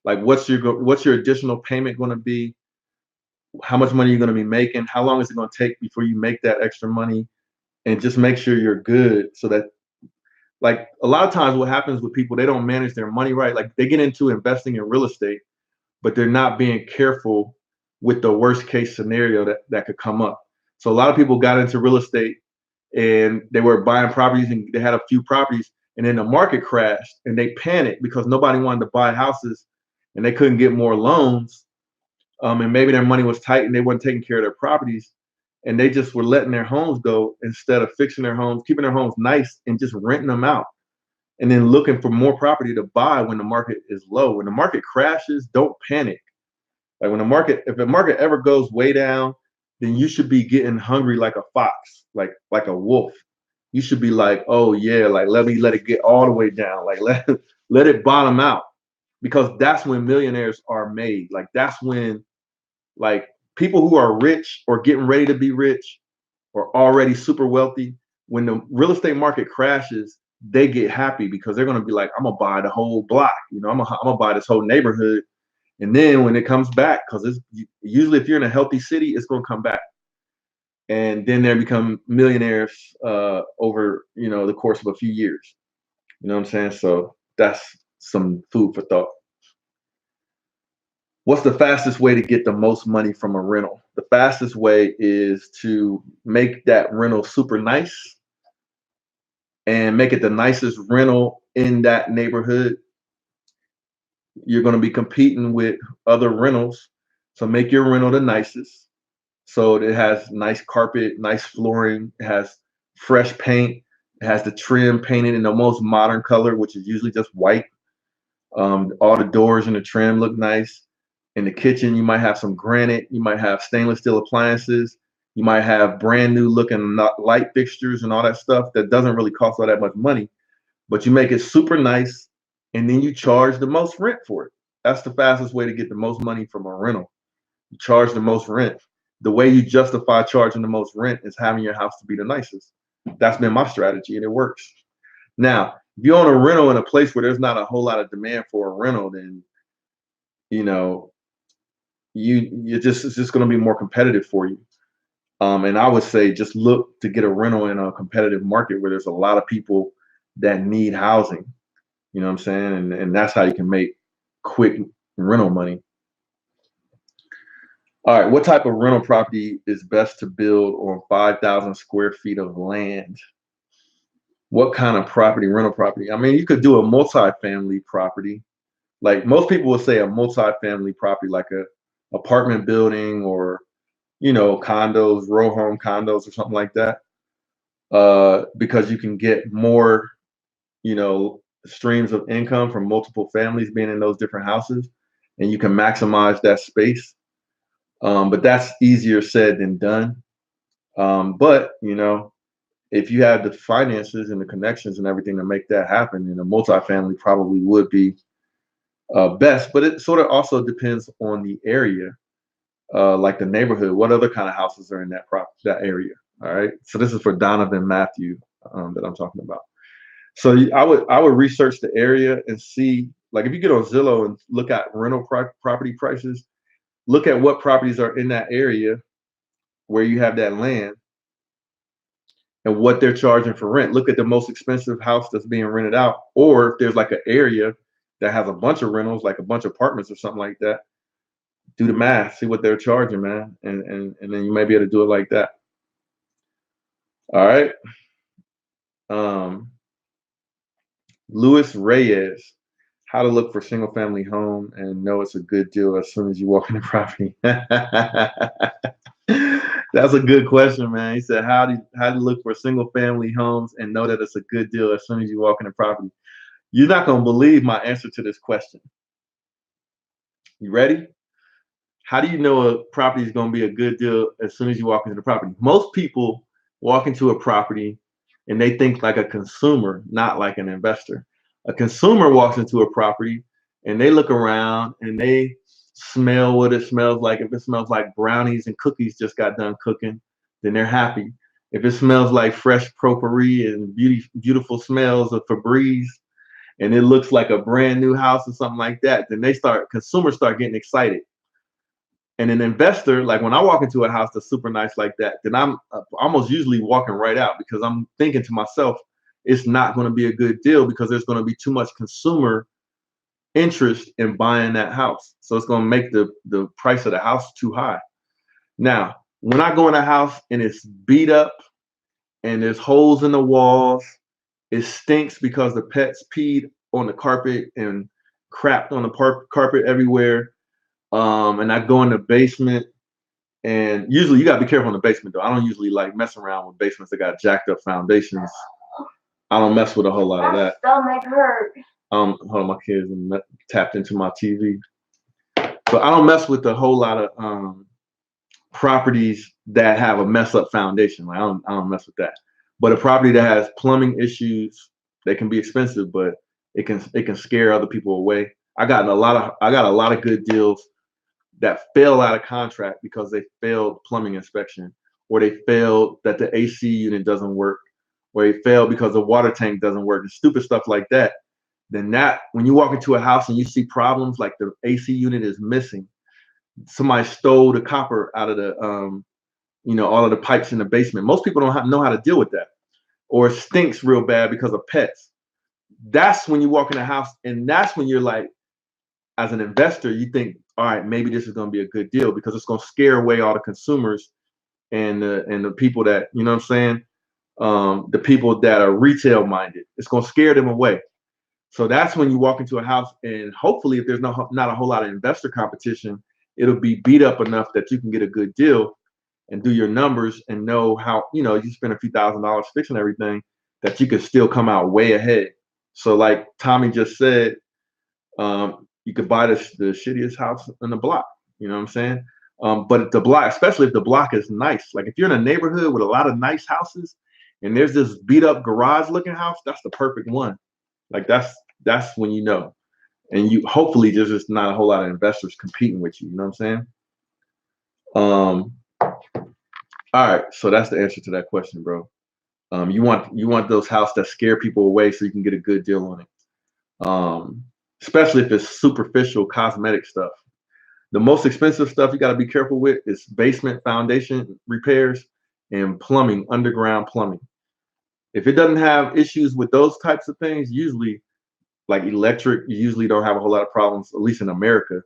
Like, what's your additional payment going to be? How much money you're going to be making? How long is it going to take before you make that extra money? And just make sure you're good, so that, like, a lot of times what happens with people, they don't manage their money right. Like, they get into investing in real estate, but they're not being careful with the worst case scenario that could come up. So a lot of people got into real estate and they were buying properties, and they had a few properties, and then the market crashed and they panicked because nobody wanted to buy houses and they couldn't get more loans. And maybe their money was tight and they weren't taking care of their properties, and they just were letting their homes go instead of fixing their homes, keeping their homes nice, and just renting them out, and then looking for more property to buy when the market is low. When the market crashes, don't panic. Like, if the market ever goes way down, then you should be getting hungry like a fox, like a wolf. You should be like, oh yeah, like let it get all the way down, like let it bottom out, because that's when millionaires are made. Like, that's when, like, people who are rich or getting ready to be rich or already super wealthy, when the real estate market crashes, they get happy because they're gonna be like, I'm gonna buy the whole block, I'm gonna buy this whole neighborhood. And then when it comes back, because it's usually, if you're in a healthy city, it's going to come back. And then they become millionaires over, the course of a few years. You know what I'm saying? So that's some food for thought. What's the fastest way to get the most money from a rental? The fastest way is to make that rental super nice and make it the nicest rental in that neighborhood. You're going to be competing with other rentals. So make your rental the nicest. So it has nice carpet, nice flooring, it has fresh paint, it has the trim painted in the most modern color, which is usually just white. All the doors and the trim look nice. In the kitchen, you might have some granite, you might have stainless steel appliances, you might have brand new looking light fixtures and all that stuff that doesn't really cost all that much money, but you make it super nice, and then you charge the most rent for it. That's the fastest way to get the most money from a rental. You charge the most rent. The way you justify charging the most rent is having your house to be the nicest. That's been my strategy, and it works. Now, if you own a rental in a place where there's not a whole lot of demand for a rental, then it's just going to be more competitive for you. And I would say just look to get a rental in a competitive market where there's a lot of people that need housing. You know what I'm saying? And that's how you can make quick rental money. All right, what type of rental property is best to build on 5,000 square feet of land? What kind of rental property? I mean, you could do a multi-family property. Like, most people will say a multi-family property, like a apartment building, or, condos, row home condos or something like that. Because you can get more, streams of income from multiple families being in those different houses, and you can maximize that space. But that's easier said than done. But if you have the finances and the connections and everything to make that happen, then a multifamily probably would be best. But it sort of also depends on the area, like the neighborhood. What other kind of houses are in that area? All right. So this is for Donovan Matthew that I'm talking about. So I would research the area and see, like, if you get on Zillow and look at rental property prices, look at what properties are in that area where you have that land and what they're charging for rent. Look at the most expensive house that's being rented out, or if there's like an area that has a bunch of rentals, like a bunch of apartments or something like that, do the math, see what they're charging, man, and then you may be able to do it like that. All right. Luis Reyes, how to look for single family home and know it's a good deal as soon as you walk in the property. That's a good question, man. He said, how to look for single family homes and know that it's a good deal as soon as you walk in the property. You're not going to believe my answer to this question. You ready? How do you know a property is going to be a good deal as soon as you walk into the property? Most people walk into a property and they think like a consumer, not like an investor. A consumer walks into a property and they look around and they smell what it smells like. If it smells like brownies and cookies just got done cooking, then they're happy. If it smells like fresh potpourri and beautiful smells of Febreze, and it looks like a brand new house or something like that, then consumers start getting excited. And an investor, like when I walk into a house that's super nice like that, then I'm almost usually walking right out because I'm thinking to myself, it's not going to be a good deal because there's going to be too much consumer interest in buying that house. So it's going to make the price of the house too high. Now, when I go in a house and it's beat up and there's holes in the walls, it stinks because the pets peed on the carpet and crapped on the carpet everywhere. And I go in the basement, and usually you gotta be careful in the basement though. I don't usually like messing around with basements that got jacked up foundations. I don't mess with a whole lot of that. Stomach hurt. Hold on, my kids tapped into my TV. But I don't mess with a whole lot of properties that have a mess up foundation. Like I don't mess with that. But a property that has plumbing issues, they can be expensive, but it can scare other people away. I got a lot of good deals that fell out of contract because they failed plumbing inspection, or they failed that the AC unit doesn't work, or they failed because the water tank doesn't work, and stupid stuff like that. Then when you walk into a house and you see problems like the AC unit is missing, somebody stole the copper out of the all of the pipes in the basement. Most people don't know how to deal with that, or it stinks real bad because of pets. That's when you walk in the house, and that's when you're like, as an investor, you think, all right, maybe this is going to be a good deal because it's going to scare away all the consumers and the people that, you know what I'm saying, the people that are retail minded. It's going to scare them away. So that's when you walk into a house, and hopefully, if there's not a whole lot of investor competition, it'll be beat up enough that you can get a good deal and do your numbers and know how, you spend a few $1,000s fixing everything, that you can still come out way ahead. So like Tommy just said, you could buy the shittiest house in the block. You know what I'm saying? But the block, especially if the block is nice, like if you're in a neighborhood with a lot of nice houses and there's this beat up garage looking house, that's the perfect one. Like that's when you know. And you hopefully there's just not a whole lot of investors competing with you. You know what I'm saying? All right, so that's the answer to that question, bro. You want those houses that scare people away so you can get a good deal on it. Especially if it's superficial cosmetic stuff. The most expensive stuff you got to be careful with is basement foundation repairs and plumbing, underground plumbing. If it doesn't have issues with those types of things, usually like electric, you usually don't have a whole lot of problems, at least in America.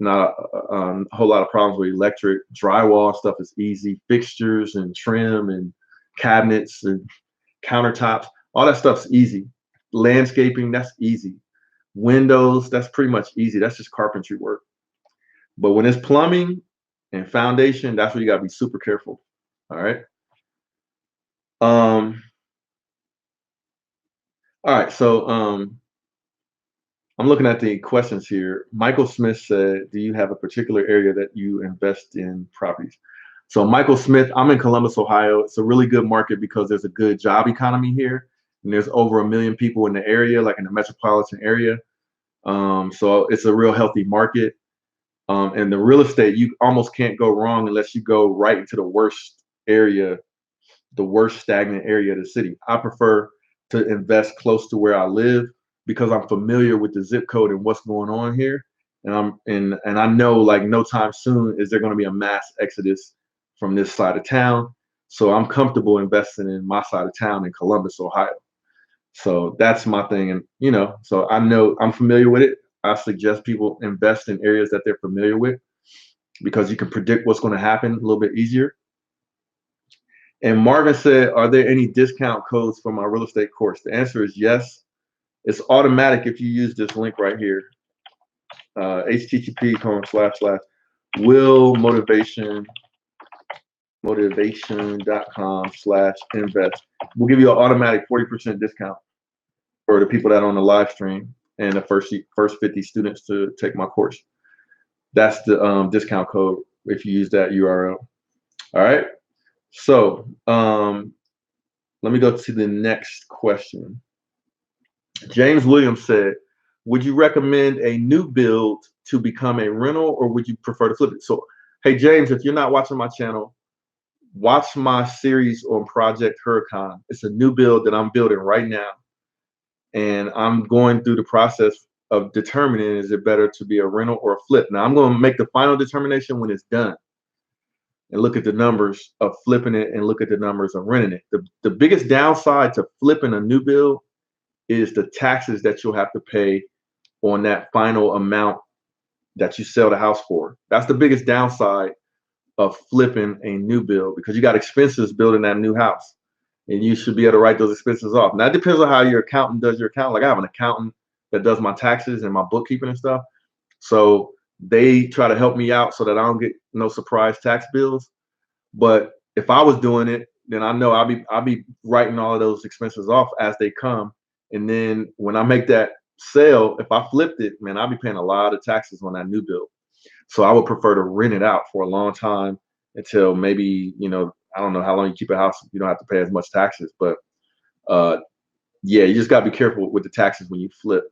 Not a whole lot of problems with electric. Drywall stuff is easy. Fixtures and trim and cabinets and countertops, all that stuff's easy. Landscaping, that's easy. Windows, that's pretty much easy. That's just carpentry work. But when it's plumbing and foundation, that's where you gotta be super careful. All right. All right. So I'm looking at the questions here. Michael Smith said, "Do you have a particular area that you invest in properties?" So Michael Smith, I'm in Columbus, Ohio. It's a really good market because there's a good job economy here, and there's over 1 million people in the area, like in the metropolitan area. So it's a real healthy market. And the real estate, you almost can't go wrong unless you go right into the worst area, the worst stagnant area of the city. I prefer to invest close to where I live because I'm familiar with the zip code and what's going on here. And I know like no time soon is there going to be a mass exodus from this side of town. So I'm comfortable investing in my side of town in Columbus, Ohio. So that's my thing. And, so I know I'm familiar with it. I suggest people invest in areas that they're familiar with because you can predict what's going to happen a little bit easier. And Marvin said, "Are there any discount codes for my real estate course?" The answer is yes. It's automatic if you use this link right here. http://willmotivation.com/invest. We'll give you an automatic 40% discount for the people that are on the live stream and the first 50 students to take my course. That's the discount code if you use that URL. All right. So let me go to the next question. James Williams said, would you recommend a new build to become a rental, or would you prefer to flip it? So, hey, James, if you're not watching my channel, watch my series on Project Huracan. It's a new build that I'm building right now. And I'm going through the process of determining, is it better to be a rental or a flip? Now, I'm going to make the final determination when it's done and look at the numbers of flipping it and look at the numbers of renting it. The biggest downside to flipping a new build is the taxes that you'll have to pay on that final amount that you sell the house for. That's the biggest downside of flipping a new build, because you got expenses building that new house and you should be able to write those expenses off. Now, it depends on how your accountant does your account. Like, I have an accountant that does my taxes and my bookkeeping and stuff. So they try to help me out so that I don't get no surprise tax bills. But if I was doing it, then I know I'll be writing all of those expenses off as they come. And then when I make that sale, if I flipped it, man, I'll be paying a lot of taxes on that new build. So I would prefer to rent it out for a long time until maybe, I don't know how long you keep a house. You don't have to pay as much taxes, but yeah, you just got to be careful with the taxes when you flip.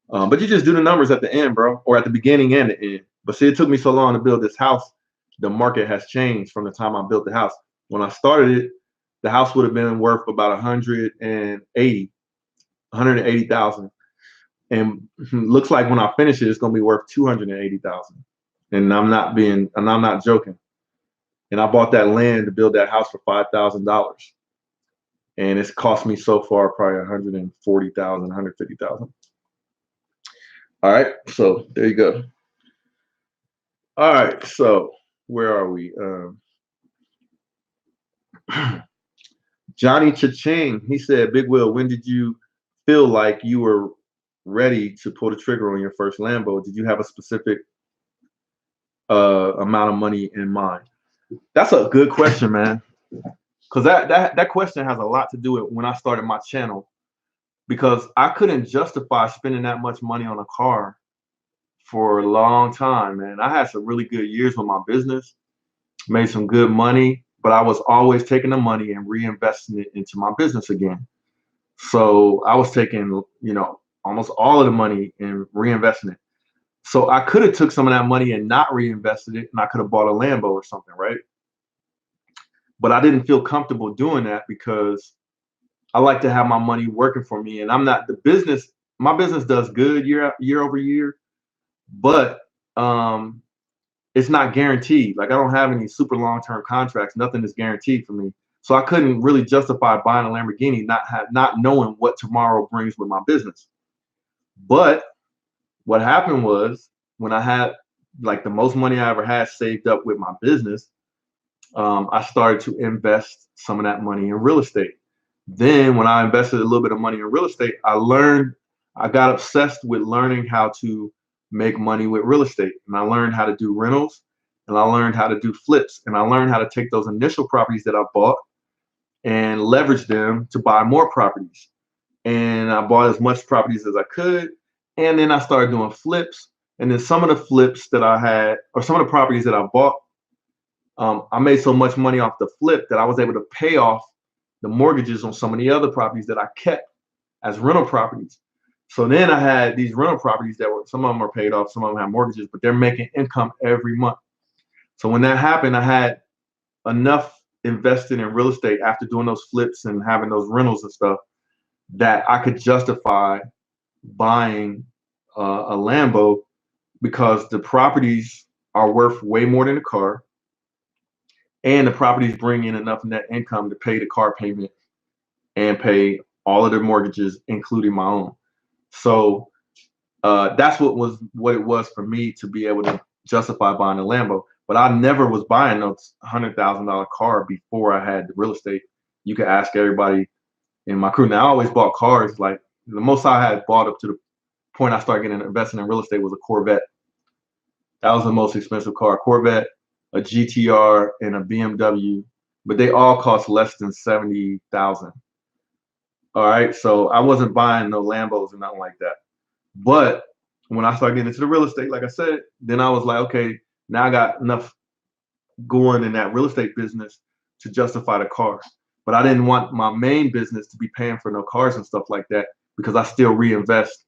But you just do the numbers at the end, bro, or at the beginning and the end. But see, it took me so long to build this house. The market has changed from the time I built the house. When I started it, the house would have been worth about 180,000. And looks like when I finish it, it's going to be worth 280,000. And I'm not joking. And I bought that land to build that house for $5,000. And it's cost me so far probably 140,000, 150,000. All right, so there you go. All right, so where are we? Johnny Cha-ching, he said, Big Will, when did you feel like you were ready to pull the trigger on your first Lambo? Did you have a specific amount of money in mind? That's a good question, man. Because that question has a lot to do with when I started my channel, because I couldn't justify spending that much money on a car for a long time, man. I had some really good years with my business, made some good money, but I was always taking the money and reinvesting it into my business again. So I was taking, almost all of the money and reinvesting it. So I could have took some of that money and not reinvested it, and I could have bought a Lambo or something, right? But I didn't feel comfortable doing that because I like to have my money working for me. And I'm not the business. My business does good year over year, but it's not guaranteed. Like, I don't have any super long-term contracts. Nothing is guaranteed for me. So I couldn't really justify buying a Lamborghini, not knowing what tomorrow brings with my business. But what happened was, when I had like the most money I ever had saved up with my business, I started to invest some of that money in real estate. Then when I invested a little bit of money in real estate, I got obsessed with learning how to make money with real estate. And I learned how to do rentals, and I learned how to do flips, and I learned how to take those initial properties that I bought and leverage them to buy more properties. And I bought as much properties as I could. And then I started doing flips. And then some of the flips that I had, or some of the properties that I bought, I made so much money off the flip that I was able to pay off the mortgages on some of the other properties that I kept as rental properties. So then I had these rental properties that some of them are paid off, some of them have mortgages, but they're making income every month. So when that happened, I had enough invested in real estate after doing those flips and having those rentals and stuff that I could justify buying a Lambo, because the properties are worth way more than the car. And the properties bring in enough net income to pay the car payment and pay all of their mortgages, including my own. So that's what it was for me to be able to justify buying a Lambo. But I never was buying a $100,000 car before I had the real estate. You could ask everybody in my crew. Now, I always bought cars. Like, the most I had bought up to the point I started getting investing in real estate was a Corvette. That was the most expensive car. Corvette, a GTR, and a BMW, but they all cost less than $70,000. All right, so I wasn't buying no Lambos and nothing like that. But when I started getting into the real estate, like I said, then I was like, okay, now I got enough going in that real estate business to justify the car. But I didn't want my main business to be paying for no cars and stuff like that because I still reinvest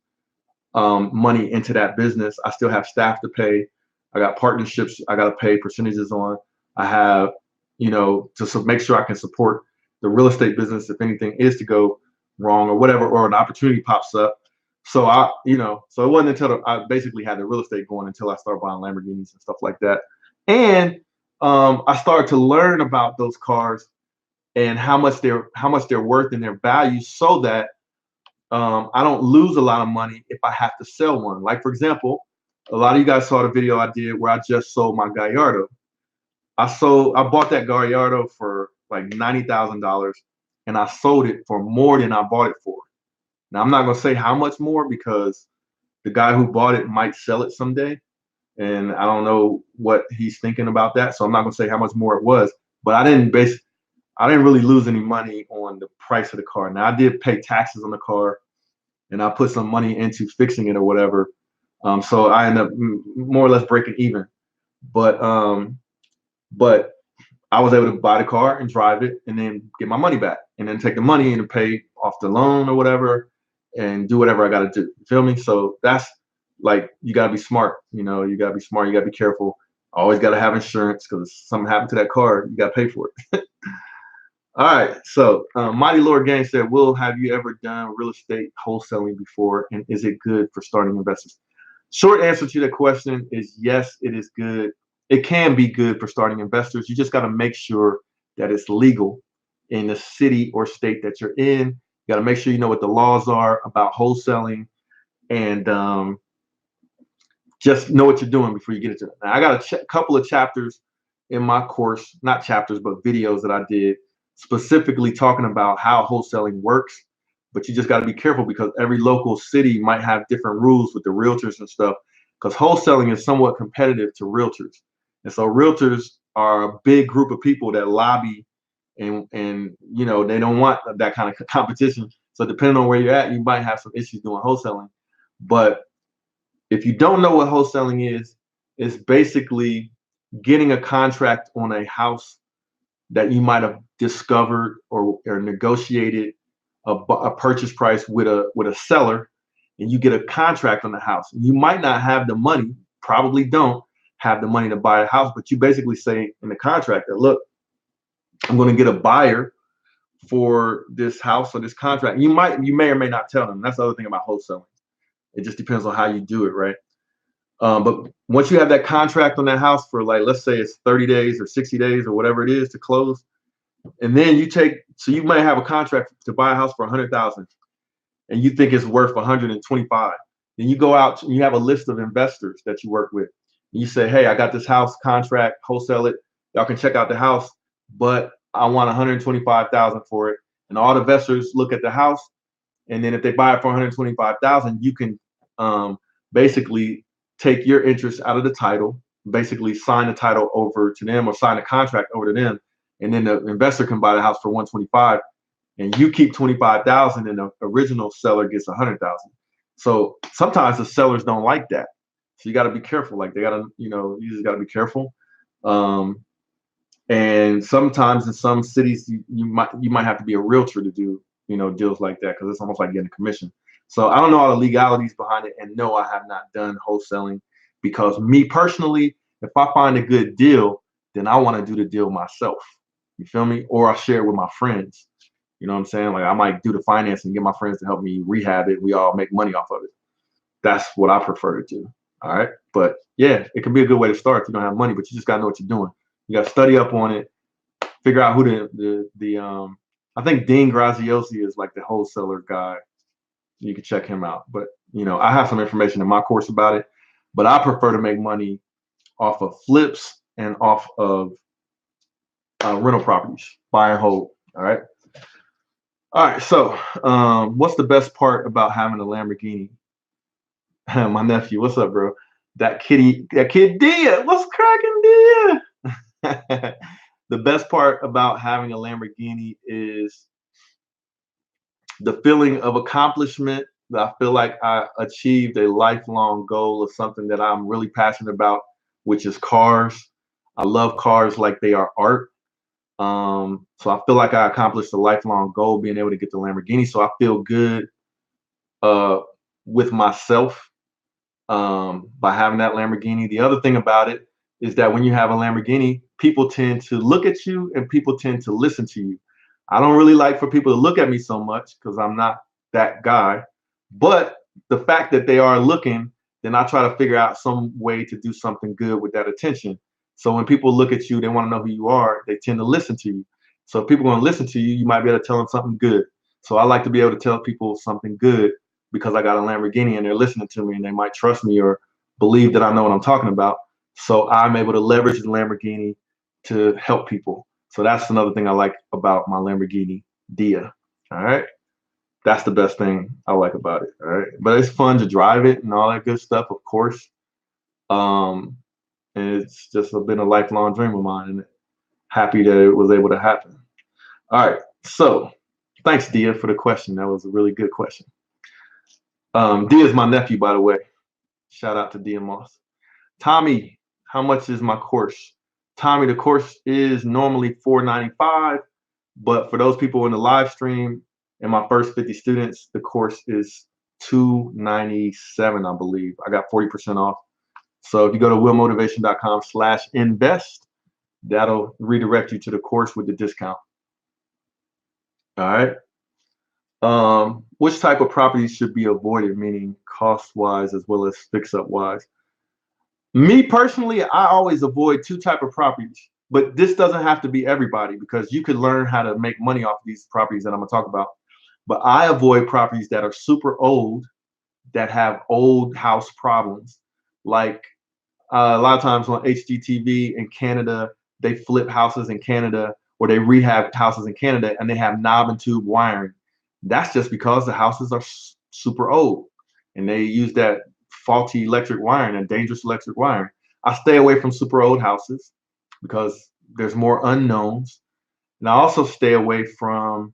money into that business. I still have staff to pay. I got partnerships I got to pay percentages on. I have, to make sure I can support the real estate business if anything is to go wrong or whatever, or an opportunity pops up. So so it wasn't until I basically had the real estate going until I started buying Lamborghinis and stuff like that. And I started to learn about those cars and how much they're worth and their value, so that I don't lose a lot of money if I have to sell one. Like, for example, a lot of you guys saw the video I did where I just sold my Gallardo. I bought that Gallardo for like $90,000, and I sold it for more than I bought it for. Now, I'm not going to say how much more because the guy who bought it might sell it someday, and I don't know what he's thinking about that. So I'm not going to say how much more it was, but I didn't really lose any money on the price of the car. Now, I did pay taxes on the car, and I put some money into fixing it or whatever. So I ended up more or less breaking even. But I was able to buy the car and drive it and then get my money back and then take the money and pay off the loan or whatever and do whatever I got to do. You feel me? So that's like, you got to be smart. You got to be smart. You got to be careful. Always got to have insurance because if something happened to that car, you got to pay for it. All right. So Mighty Lord Gang said, Will, have you ever done real estate wholesaling before? And is it good for starting investors? Short answer to the question is yes, it is good. It can be good for starting investors. You just got to make sure that it's legal in the city or state that you're in. You got to make sure you know what the laws are about wholesaling, and just know what you're doing before you get into it. Now, I got a couple of chapters in my course, not chapters, but videos that I did specifically talking about how wholesaling works. But you just got to be careful because every local city might have different rules with the realtors and stuff, because wholesaling is somewhat competitive to realtors. And so realtors are a big group of people that lobby, and they don't want that kind of competition. So depending on where you're at, you might have some issues doing wholesaling. But if you don't know what wholesaling is, it's basically getting a contract on a house that you might have discovered or negotiated a purchase price with a seller, and you get a contract on the house. You might not have the money, probably don't have the money to buy a house, but you basically say in the contract that, look, I'm going to get a buyer for this house or this contract. You may or may not tell them. That's the other thing about wholesaling. It just depends on how you do it, right? But once you have that contract on that house for, like, let's say it's 30 days or 60 days or whatever it is to close, and then you might have a contract to buy a house for 100,000, and you think it's worth 125. Then you go out and you have a list of investors that you work with. And you say, hey, I got this house contract, wholesale it. Y'all can check out the house, but I want 125,000 for it. And all the investors look at the house, and then if they buy it for 125,000, you can basically take your interest out of the title, basically sign the title over to them or sign a contract over to them, and then the investor can buy the house for 125, and you keep 25,000, and the original seller gets 100,000. So sometimes the sellers don't like that. So you got to be careful. Like, they got to, you just got to be careful. And sometimes in some cities, you might have to be a realtor to do, deals like that, because it's almost like getting a commission. So I don't know all the legalities behind it, and no, I have not done wholesaling, because me personally, if I find a good deal, then I want to do the deal myself. You feel me? Or I share it with my friends. You know what I'm saying? Like, I might do the financing, get my friends to help me rehab it. We all make money off of it. That's what I prefer to do. All right. But yeah, it can be a good way to start if you don't have money, but you just got to know what you're doing. You got to study up on it, figure out who I think Dean Graziosi is like the wholesaler guy. You can check him out. But, I have some information in my course about it, but I prefer to make money off of flips and off of rental properties, buy and hold. All right. All right. So what's the best part about having a Lamborghini? My nephew, what's up, bro? That kid Dia, what's cracking, Dia? The best part about having a Lamborghini is the feeling of accomplishment I feel like I achieved a lifelong goal of something that I'm really passionate about, which is cars. I love cars like they are art. So I feel like I accomplished a lifelong goal being able to get the Lamborghini. So I feel good uh, with myself by having that Lamborghini. The other thing about it is that when you have a Lamborghini, people tend to look at you and people tend to listen to you. I don't really like for people to look at me so much because I'm not that guy. But the fact that they are looking, then I try to figure out some way to do something good with that attention. So when people look at you, they want to know who you are. They tend to listen to you. So if people are going to listen to you, you might be able to tell them something good. So I like to be able to tell people something good because I got a Lamborghini and they're listening to me and they might trust me or believe that I know what I'm talking about. So I'm able to leverage the Lamborghini to help people. So that's another thing I like about my Lamborghini Dia. All right. That's the best thing I like about it. All right. But it's fun to drive it and all that good stuff, of course. And it's just been a lifelong dream of mine and happy that it was able to happen. All right. So thanks, Dia, for the question. That was a really good question. Dia is my nephew, by the way. Shout out to Dia Moss. Tommy, how much is my course? Tommy, the course is normally $495, but for those people in the live stream and my first 50 students, the course is $297, I believe. I got 40% off. So if you go to willmotivation.com/invest, that'll redirect you to the course with the discount. All right. Which type of properties should be avoided, meaning cost-wise as well as fix-up wise? Me personally, I always avoid two type of properties, but this doesn't have to be everybody because you could learn how to make money off these properties that I'm gonna talk about. But I avoid properties that are super old, that have old house problems. Like a lot of times on HGTV in Canada, they flip houses in Canada or they rehab houses in Canada and they have knob and tube wiring. That's just because the houses are super old and they use that faulty electric wiring and dangerous electric wiring. I stay away from super old houses because there's more unknowns. And I also stay away from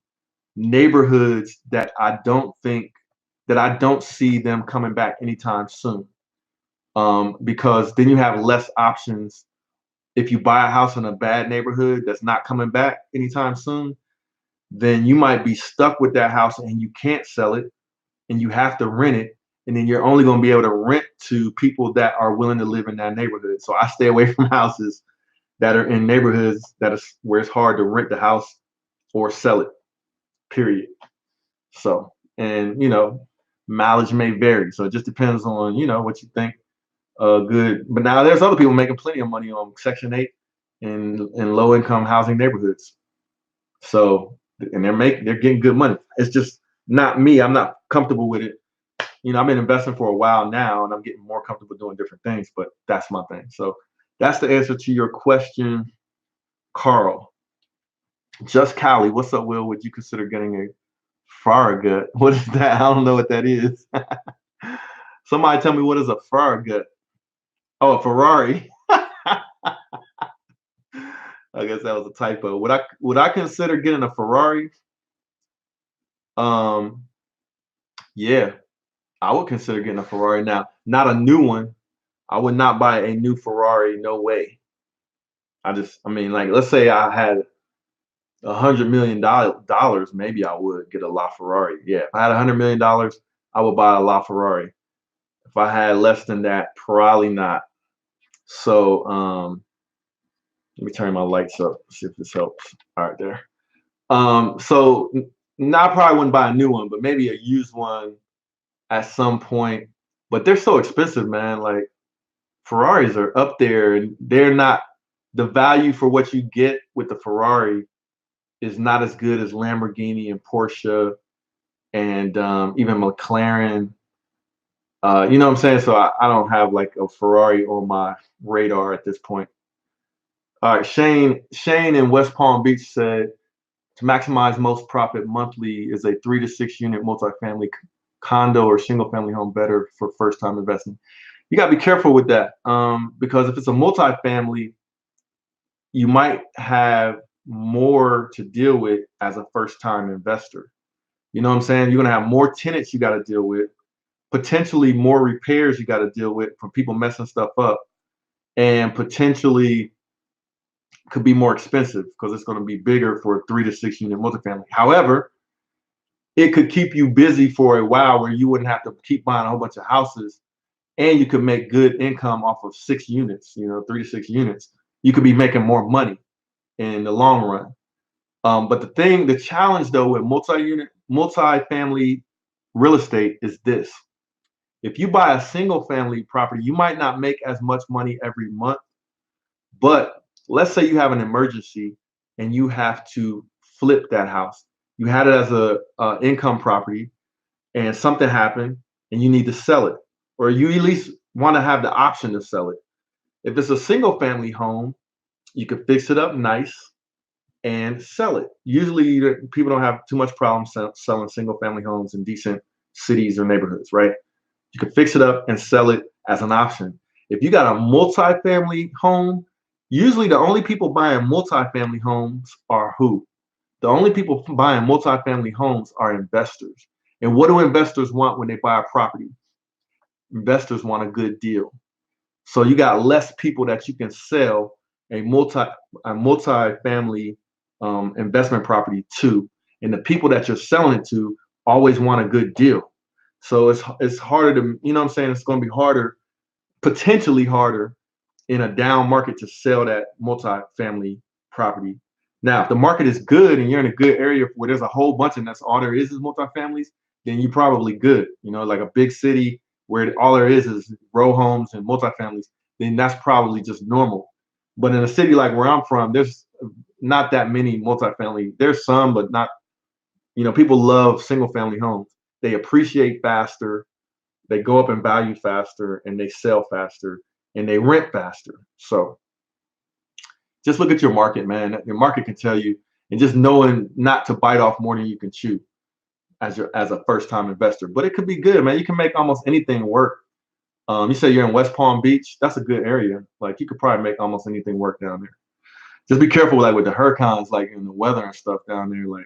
neighborhoods that I don't see them coming back anytime soon. Because then you have less options. If you buy a house in a bad neighborhood that's not coming back anytime soon, then you might be stuck with that house and you can't sell it and you have to rent it. And then you're only going to be able to rent to people that are willing to live in that neighborhood. So I stay away from houses that are in neighborhoods where it's hard to rent the house or sell it, period. So, and mileage may vary. So it just depends on, what you think good. But now there's other people making plenty of money on Section 8 in low income housing neighborhoods. So, and they're getting good money. It's just not me. I'm not comfortable with it. I've been investing for a while now and I'm getting more comfortable doing different things, but that's my thing. So that's the answer to your question, Carl. Just Callie, what's up, Will? Would you consider getting a Farragut? What is that? I don't know what that is. Somebody tell me, what is a Farragut? Oh, a Ferrari. I guess that was a typo. Would I consider getting a Ferrari? Yeah, I would consider getting a Ferrari now. Not a new one. I would not buy a new Ferrari. No way. Like, let's say I had $100 million, maybe I would get a LaFerrari. Yeah, if I had $100 million, I would buy a LaFerrari. If I had less than that, probably not. So let me turn my lights up, see if this helps. All right, there. So I probably wouldn't buy a new one, but maybe a used one at some point. But they're so expensive, man. Like Ferraris are up there, and they're not. The value for what you get with the Ferrari is not as good as Lamborghini and Porsche and even McLaren. You know what I'm saying? So I don't have like a Ferrari on my radar at this point. All right, Shane in West Palm Beach said to maximize most profit monthly is a 3 to 6 unit multifamily condo or single family home better for first time investing. You got to be careful with that because if it's a multifamily, you might have more to deal with as a first time investor. You know what I'm saying? You're gonna have more tenants you got to deal with, potentially more repairs you got to deal with from people messing stuff up, and potentially could be more expensive because it's going to be bigger for a 3 to 6 unit multifamily. However, it could keep you busy for a while where you wouldn't have to keep buying a whole bunch of houses, and you could make good income off of 6 units, 3 to 6 units. You could be making more money in the long run. But the challenge though with multi-family real estate is this. If you buy a single family property, you might not make as much money every month, but let's say you have an emergency and you have to flip that house. You had it as a income property and something happened and you need to sell it, or you at least want to have the option to sell it. If it's a single family home, you can fix it up nice and sell it. Usually people don't have too much problem selling single family homes in decent cities or neighborhoods, right? You can fix it up and sell it as an option. If you got a multi-family home, usually the only people buying multi-family homes are who? The only people buying multi-family homes are investors. And what do investors want when they buy a property? Investors want a good deal. So you got less people that you can sell a multi-family investment property to, and the people that you're selling it to always want a good deal. So it's harder to, you know what I'm saying? It's going to be harder, potentially harder in a down market to sell that multi-family property. Now, if the market is good and you're in a good area where there's a whole bunch and that's all there is multi-families, then you're probably good. Like a big city where all there is row homes and multi-families, then that's probably just normal. But in a city like where I'm from, there's not that many multi-family. There's some, but not, people love single family homes. They appreciate faster, they go up in value faster, and they sell faster, and they rent faster. So just look at your market, man. Your market can tell you, and just knowing not to bite off more than you can chew as a first-time investor. But it could be good, man. You can make almost anything work. You say you're in West Palm Beach, that's a good area. Like you could probably make almost anything work down there. Just be careful like with the hurricanes, like in the weather and stuff down there. Like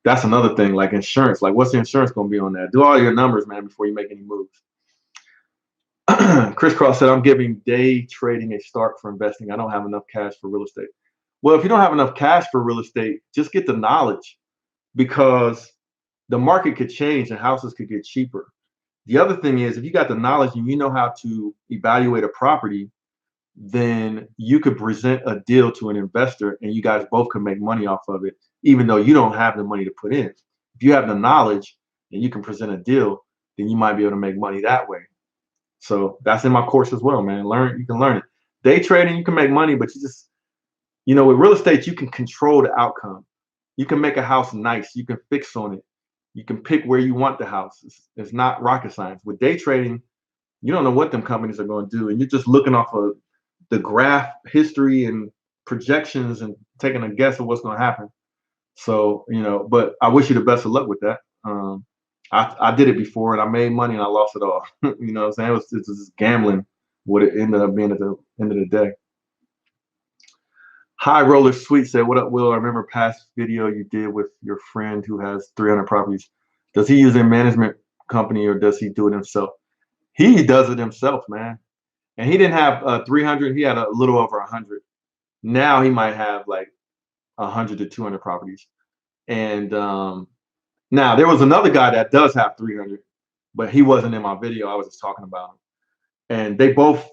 that's another thing, like insurance. Like what's the insurance gonna be on that? Do all your numbers, man, before you make any moves. Chris Cross said, I'm giving day trading a start for investing. I don't have enough cash for real estate. Well, if you don't have enough cash for real estate, just get the knowledge, because the market could change and houses could get cheaper. The other thing is, if you got the knowledge and you know how to evaluate a property, then you could present a deal to an investor and you guys both can make money off of it, even though you don't have the money to put in. If you have the knowledge and you can present a deal, then you might be able to make money that way. So that's in my course as well, man. You can learn it. Day trading, you can make money, but you just, with real estate, you can control the outcome. You can make a house nice. You can fix on it. You can pick where you want the house. It's not rocket science. With day trading, you don't know what them companies are going to do. And you're just looking off of the graph history and projections and taking a guess of what's going to happen. So, but I wish you the best of luck with that. I did it before and I made money and I lost it all. You know what I'm saying? It was just gambling what it ended up being at the end of the day. High Roller Sweet said, what up, Will? I remember past video you did with your friend who has 300 properties. Does he use a management company or does he do it himself? He does it himself, man. And he didn't have 300. He had a little over 100. Now he might have like 100 to 200 properties. And now there was another guy that does have 300, but he wasn't in my video. I was just talking about him. And they both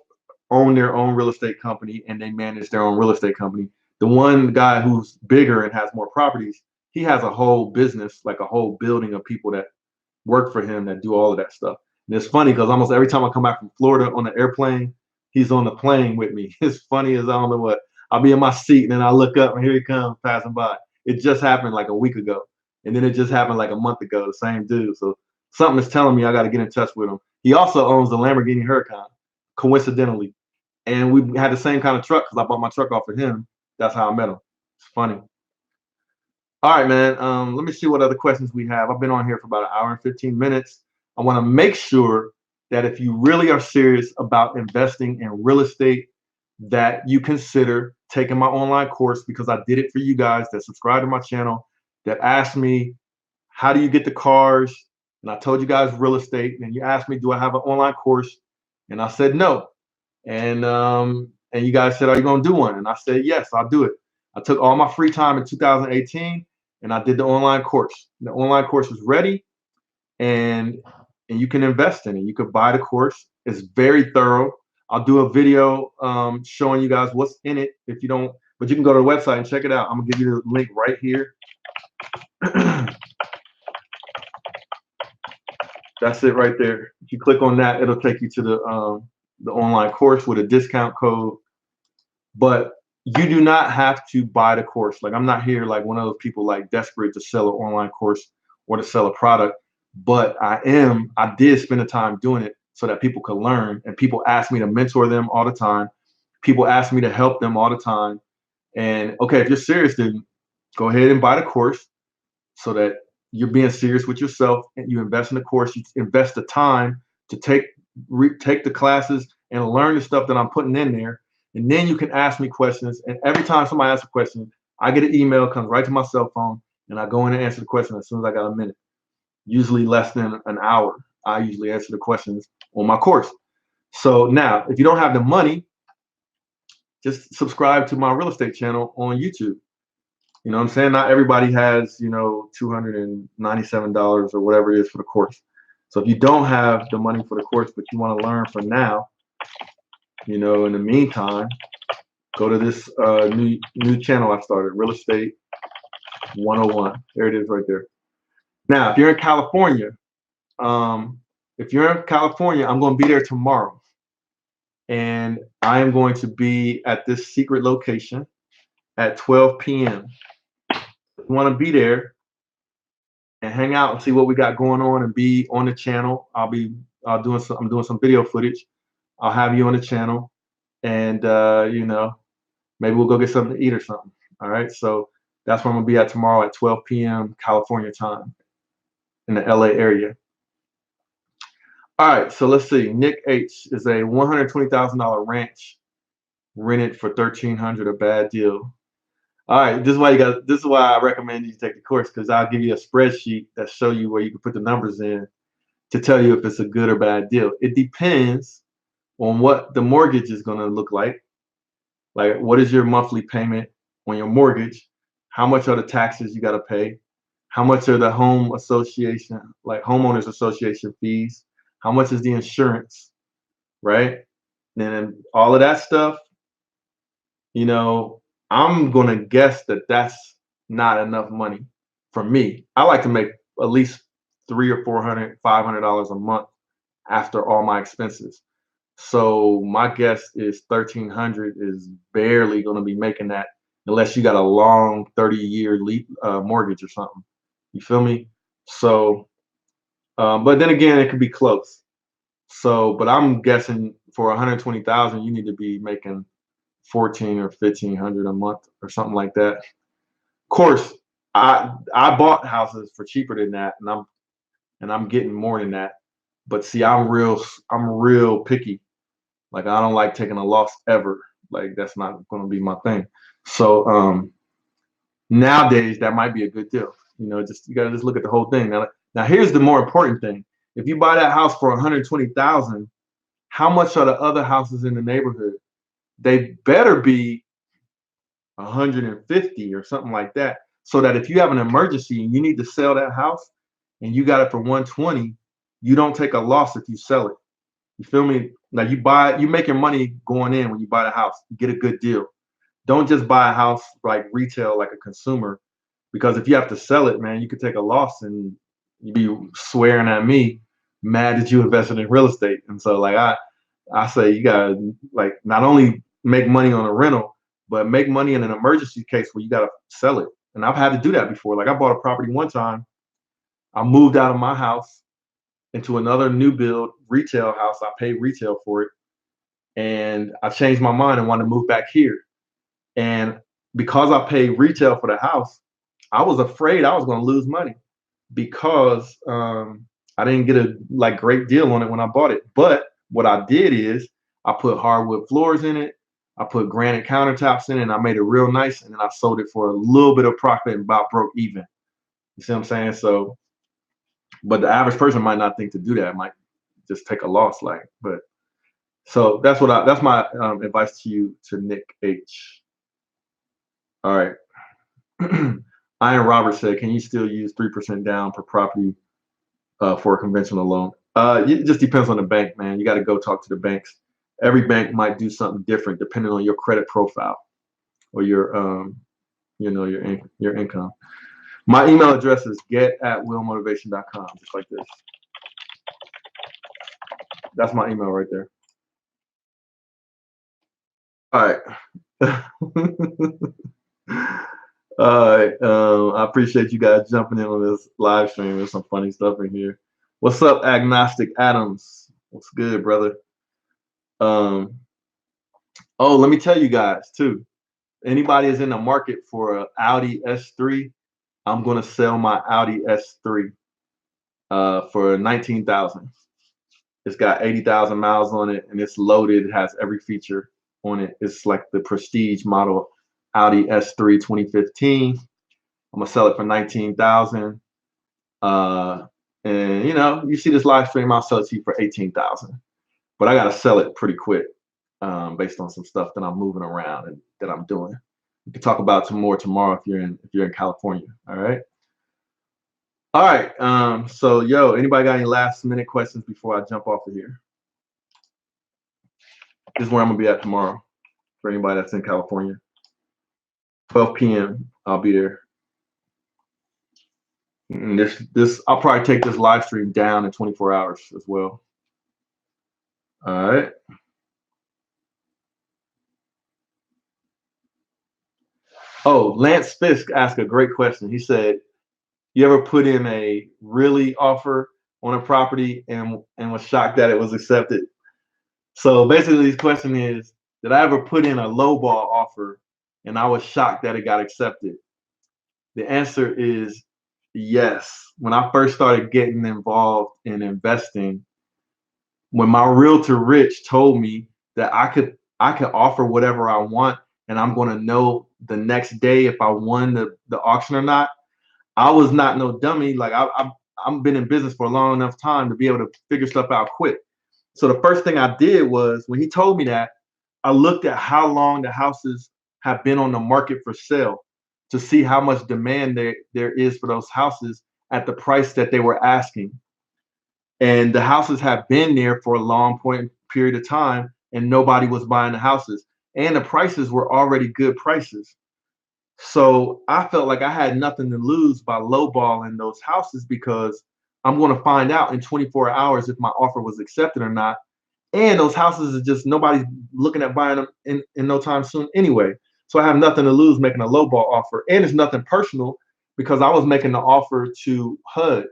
own their own real estate company and they manage their own real estate company. The one guy who's bigger and has more properties, he has a whole business, like a whole building of people that work for him that do all of that stuff. And it's funny because almost every time I come back from Florida on the airplane, he's on the plane with me. It's funny as I don't know what. I'll be in my seat and then I look up and here he comes passing by. It just happened like a week ago. And then it just happened like a month ago, the same dude. So something is telling me I got to get in touch with him. He also owns the Lamborghini Huracan, coincidentally. And we had the same kind of truck because I bought my truck off of him. That's how I met him. It's funny. All right, man. Let me see what other questions we have. I've been on here for about 1 hour and 15 minutes. I want to make sure that if you really are serious about investing in real estate, that you consider taking my online course, because I did it for you guys that subscribe to my channel, that asked me, how do you get the cars? And I told you guys real estate. And you asked me, do I have an online course? And I said no. And you guys said, are you going to do one? And I said, yes, I'll do it. I took all my free time in 2018 and I did the online course. The online course is ready, and you can invest in it. You could buy the course. It's very thorough. I'll do a video showing you guys what's in it if you don't, but you can go to the website and check it out. I'm gonna give you the link right here. That's it right there. If you click on that, it'll take you to the online course with a discount code. But you do not have to buy the course. Like, I'm not here like one of those people like desperate to sell an online course or to sell a product. But I did spend the time doing it so that people could learn. And people ask me to mentor them all the time. People ask me to help them all the time. And okay, if you're serious, then go ahead and buy the course so that you're being serious with yourself and you invest in the course. You invest the time to take the classes and learn the stuff that I'm putting in there. And then you can ask me questions. And every time somebody asks a question, I get an email, comes right to my cell phone, and I go in and answer the question as soon as I got a minute. Usually less than an hour. I usually answer the questions on my course. So now, if you don't have the money, just subscribe to my real estate channel on YouTube. You know what I'm saying? Not everybody has, $297 or whatever it is for the course. So if you don't have the money for the course, but you want to learn for now, in the meantime, go to this new channel I started, Real Estate 101. There it is right there. Now, if you're in California, I'm going to be there tomorrow. And I am going to be at this secret location at 12 p.m. If you want to be there and hang out and see what we got going on and be on the channel, I'm doing some video footage. I'll have you on the channel, and maybe we'll go get something to eat or something. All right, so that's where I'm gonna be at tomorrow at 12 p.m. California time in the LA area. All right, so let's see. Nick H is a $120,000 ranch rented for $1,300, a bad deal. All right, this is why I recommend you take the course, because I'll give you a spreadsheet that show you where you can put the numbers in to tell you if it's a good or bad deal. It depends on what the mortgage is going to look like. Like, what is your monthly payment on your mortgage? How much are the taxes you got to pay? How much are the homeowners association fees? How much is the insurance, right? And all of that stuff, I'm going to guess that that's not enough money for me. I like to make at least $300 or $400, $500 a month after all my expenses. So my guess is $1,300 is barely going to be making that unless you got a long 30-year mortgage or something. You feel me? So, but then again, it could be close. So, but I'm guessing for $120,000, you need to be making $1,400 or $1,500 a month or something like that. Of course, I bought houses for cheaper than that, and I'm getting more than that. But see, I'm real picky. Like, I don't like taking a loss ever. Like, that's not going to be my thing. So nowadays, that might be a good deal. You gotta just look at the whole thing. Now here's the more important thing. If you buy that house for $120,000, how much are the other houses in the neighborhood? They better be 150 or something like that, so that if you have an emergency and you need to sell that house and you got it for 120, you don't take a loss if you sell it. You feel me? Like, you make your money going in when you buy the house. You get a good deal. Don't just buy a house like retail, like a consumer, because if you have to sell it, man, you could take a loss and you be swearing at me, mad that you invested in real estate. And so, like, I say you gotta, like, not only make money on a rental, but make money in an emergency case where you gotta sell it. And I've had to do that before. Like, I bought a property one time. I moved out of my house into another new build retail house. I paid retail for it, and I changed my mind and wanted to move back here. And because I paid retail for the house, I was afraid I was going to lose money because I didn't get a great deal on it when I bought it. But what I did is I put hardwood floors in it, I put granite countertops in it, and I made it real nice. And then I sold it for a little bit of profit and about broke even. You see what I'm saying? So But the average person might not think to do that. Might just take a loss, like. But so that's my advice to you, to Nick H. All right. Ian Roberts said, "Can you still use 3% down per property for a conventional loan?" It just depends on the bank, man. You got to go talk to the banks. Every bank might do something different depending on your credit profile or your your income. My email address is get@willmotivation.com, just like this. That's my email right there. All right. All right. I appreciate you guys jumping in on this live stream. There's some funny stuff in here. What's up, Agnostic Adams? What's good, brother? Oh, let me tell you guys too. Anybody is in the market for an Audi S3, I'm gonna sell my Audi S3 for 19,000. It's got 80,000 miles on it, and it's loaded. It has every feature on it. It's like the prestige model Audi S3 2015. I'm gonna sell it for 19,000. And you see this live stream, I'll sell it to you for 18,000. But I gotta sell it pretty quick, based on some stuff that I'm moving around and that I'm doing. We can talk about some more tomorrow if you're in California. All right. All right. So anybody got any last minute questions before I jump off of here? This is where I'm gonna be at tomorrow for anybody that's in California. 12 p.m. I'll be there. And I'll probably take this live stream down in 24 hours as well. All right. Oh, Lance Fisk asked a great question. He said, "You ever put in a really offer on a property and was shocked that it was accepted?" So basically, his question is, did I ever put in a lowball offer and I was shocked that it got accepted? The answer is yes. When I first started getting involved in investing, when my realtor Rich told me that I could offer whatever I want and I'm going to know the next day if I won the auction or not, I was not no dummy. Like I've been in business for a long enough time to be able to figure stuff out quick. So the first thing I did was, when he told me that, I looked at how long the houses have been on the market for sale to see how much demand there is for those houses at the price that they were asking. And the houses have been there for a long period of time, and nobody was buying the houses. And the prices were already good prices. So I felt like I had nothing to lose by lowballing those houses, because I'm going to find out in 24 hours if my offer was accepted or not. And those houses are just, nobody's looking at buying them in no time soon anyway. So I have nothing to lose making a lowball offer. And it's nothing personal, because I was making the offer to HUD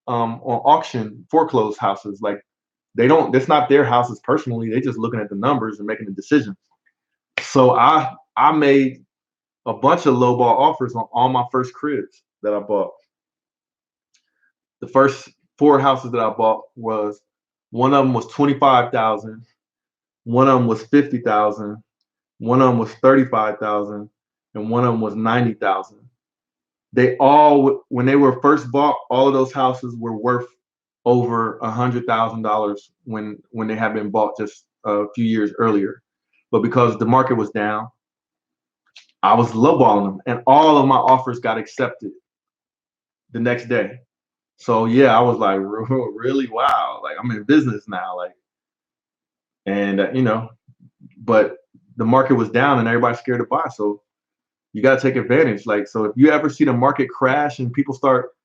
on auction foreclosed houses. Like it's not their houses personally. They just looking at the numbers and making a decision. So I made a bunch of lowball offers on all my first cribs that I bought. The first 4 houses that I bought was, one of them was 25,000, one of them was 50,000, one of them was 35,000, and one of them was 90,000. They all, when they were first bought, all of those houses were worth over $100,000 when they had been bought just a few years earlier. But because the market was down, I was lowballing them, and all of my offers got accepted the next day. So yeah, I was like, really? Wow. Like, I'm in business now. Like, and but the market was down and everybody's scared to buy. So you got to take advantage. Like, so if you ever see the market crash and people start,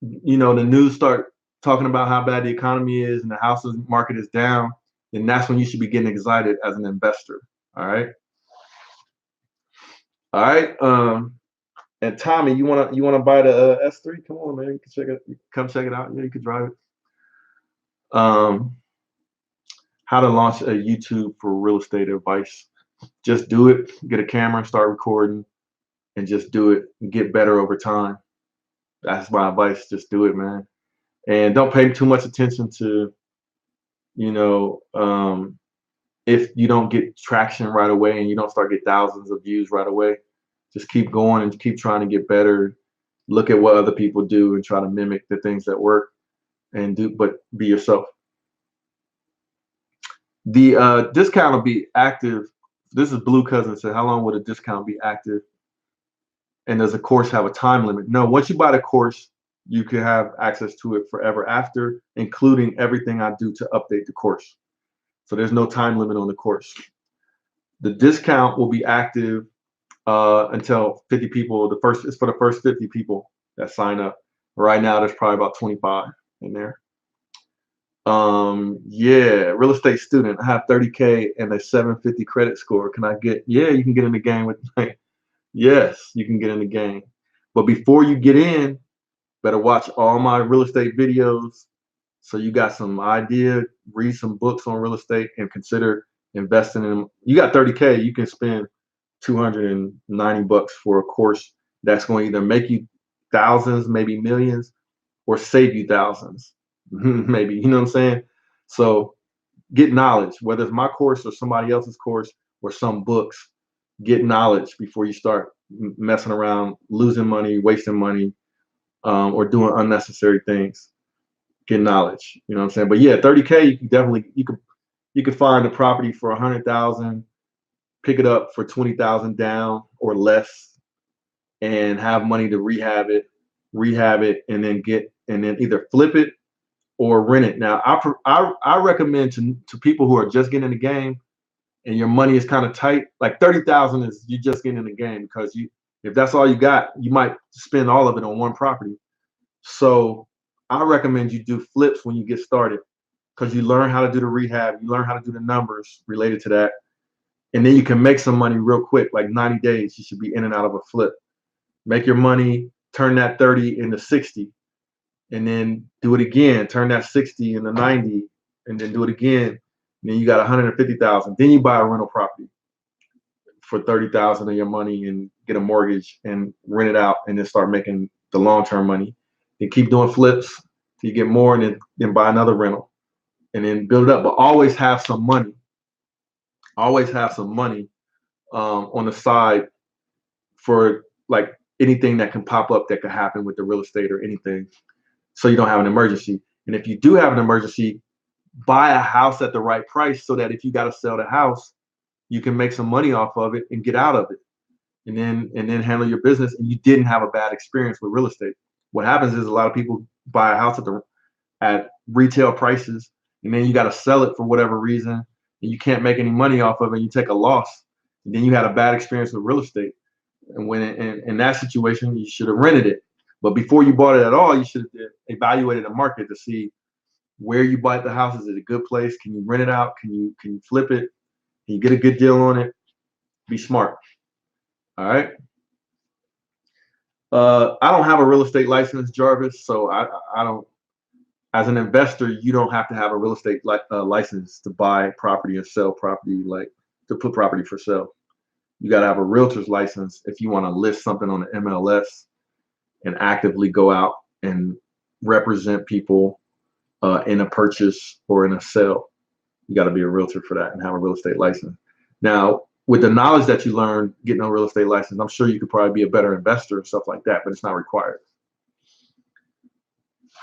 the news start talking about how bad the economy is and the houses market is down, then that's when you should be getting excited as an investor. All right. All right. And Tommy, you wanna buy the S3? Come on, man. You can check it. Come check it out. Yeah, you can drive it. How to launch a YouTube for real estate advice? Just do it. Get a camera, start recording, and just do it. And get better over time. That's my advice. Just do it, man. And don't pay too much attention to, if you don't get traction right away and you don't start get thousands of views right away. Just keep going and keep trying to get better. look at what other people do and try to mimic the things that work and do, but be yourself. The discount will be active. This is Blue Cousin said, how long would a discount be active? And does the course have a time limit? No, once you buy the course, you can have access to it forever after, including everything I do to update the course. So there's no time limit on the course. The discount will be active until 50 people. It's for the first 50 people that sign up. Right now, there's probably about 25 in there. Yeah, real estate student. I have 30K and a 750 credit score. Can I get? Yeah, you can get in the game with. Yes, you can get in the game. But before you get in, better watch all my real estate videos. So you got some idea, read some books on real estate, and consider investing in them. You got 30K, you can spend 290 bucks for a course that's going to either make you thousands, maybe millions, or save you thousands, maybe. You know what I'm saying? So get knowledge, whether it's my course or somebody else's course or some books. Get knowledge before you start messing around, losing money, wasting money, or doing unnecessary things. Get knowledge. You know what I'm saying? But yeah, 30K, you can definitely you could find a property for 100,000, pick it up for 20,000 down or less, and have money to rehab it, and then either flip it or rent it. Now, I recommend to people who are just getting in the game and your money is kind of tight, like 30,000 is you just getting in the game, because if that's all you got, you might spend all of it on one property. So I recommend you do flips when you get started, because you learn how to do the rehab, you learn how to do the numbers related to that, and then you can make some money real quick. Like 90 days, you should be in and out of a flip. Make your money, turn that 30 into 60, and then do it again. Turn that 60 into 90, and then do it again. And then you got 150,000. Then you buy a rental property for 30,000 of your money and get a mortgage and rent it out, and then start making the long-term money. Then keep doing flips till you get more, and then buy another rental, and then build it up. But always have some money. Always have some money on the side for like anything that can pop up that could happen with the real estate or anything, so you don't have an emergency. And if you do have an emergency, buy a house at the right price, so that if you got to sell the house, you can make some money off of it and get out of it, and then handle your business, and you didn't have a bad experience with real estate. What happens is a lot of people buy a house at retail prices, and then you got to sell it for whatever reason, and you can't make any money off of it, and you take a loss, and then you had a bad experience with real estate. And when in that situation, you should have rented it. But before you bought it at all, you should have evaluated the market to see where you bought the house. Is it a good place? Can you rent it out? Can you flip it? Can you get a good deal on it? Be smart. All right. I don't have a real estate license, Jarvis, so I don't. As an investor, you don't have to have a real estate license to buy property and sell property, like to put property for sale. You got to have a realtor's license if you want to list something on the MLS and actively go out and represent people in a purchase or in a sale. You got to be a realtor for that and have a real estate license. Now, with the knowledge that you learned getting a real estate license, I'm sure you could probably be a better investor and stuff like that, but it's not required.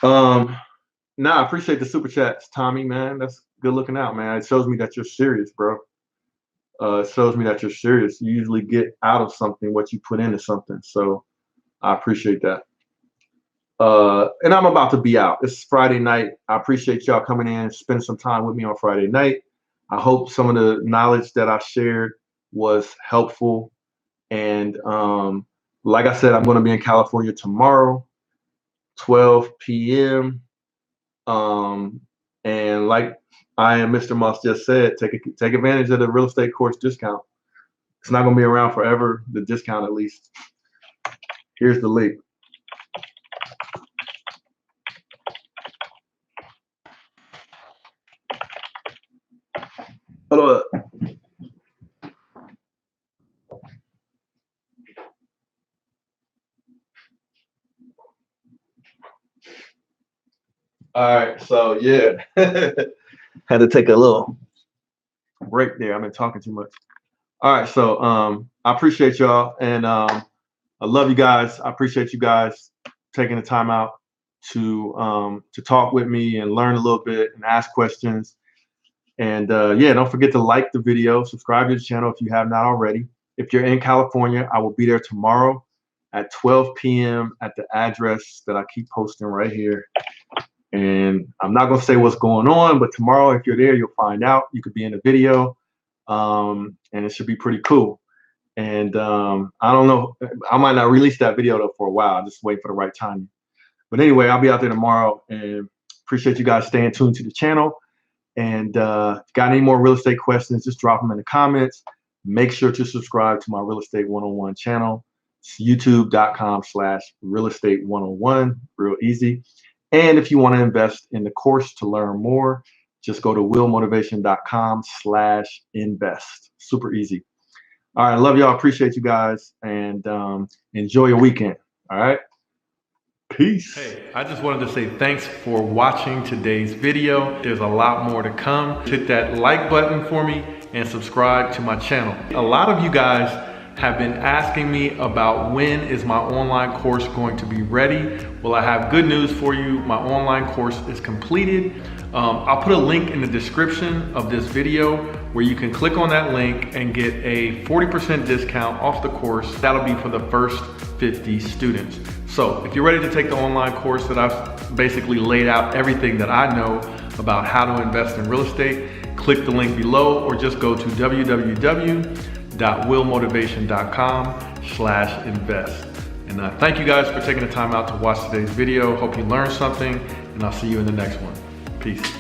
I appreciate the super chats, Tommy, man. That's good looking out, man. It shows me that you're serious, bro. It shows me that you're serious. You usually get out of something what you put into something. So I appreciate that. And I'm about to be out. It's Friday night. I appreciate y'all coming in, spending some time with me on Friday night. I hope some of the knowledge that I shared was helpful. And like I said, I'm going to be in California tomorrow, 12 p.m. And like I and Mr. Moss just said, take advantage of the real estate course discount. It's not going to be around forever, the discount at least. Here's the link. Hello. All right, so yeah, had to take a little break there. I've been talking too much. All right, so I appreciate y'all, and I love you guys. I appreciate you guys taking the time out to talk with me and learn a little bit and ask questions. And yeah, don't forget to like the video, subscribe to the channel if you have not already. If you're in California, I will be there tomorrow at 12 p.m. at the address that I keep posting right here. And I'm not going to say what's going on, but tomorrow, if you're there, you'll find out. You could be in the video, and it should be pretty cool. And I don't know, I might not release that video though for a while. Just wait for the right time. But anyway, I'll be out there tomorrow, and appreciate you guys staying tuned to the channel. And if you got any more real estate questions, just drop them in the comments. Make sure to subscribe to my Real Estate 101 channel. It's youtube.com/real estate 101, real easy. And if you want to invest in the course to learn more, just go to willmotivation.com/invest. Super easy. All right, I love y'all. Appreciate you guys, and enjoy your weekend. All right. Peace. Hey, I just wanted to say thanks for watching today's video. There's a lot more to come. Hit that like button for me and subscribe to my channel. A lot of you guys have been asking me about when is my online course going to be ready. Well, I have good news for you. My online course is completed. I'll put a link in the description of this video where you can click on that link and get a 40% discount off the course. That'll be for the first 50 students. So if you're ready to take the online course that I've basically laid out everything that I know about how to invest in real estate, click the link below or just go to www.willmotivation.com/invest. And thank you guys for taking the time out to watch today's video. Hope you learned something, and I'll see you in the next one. Peace.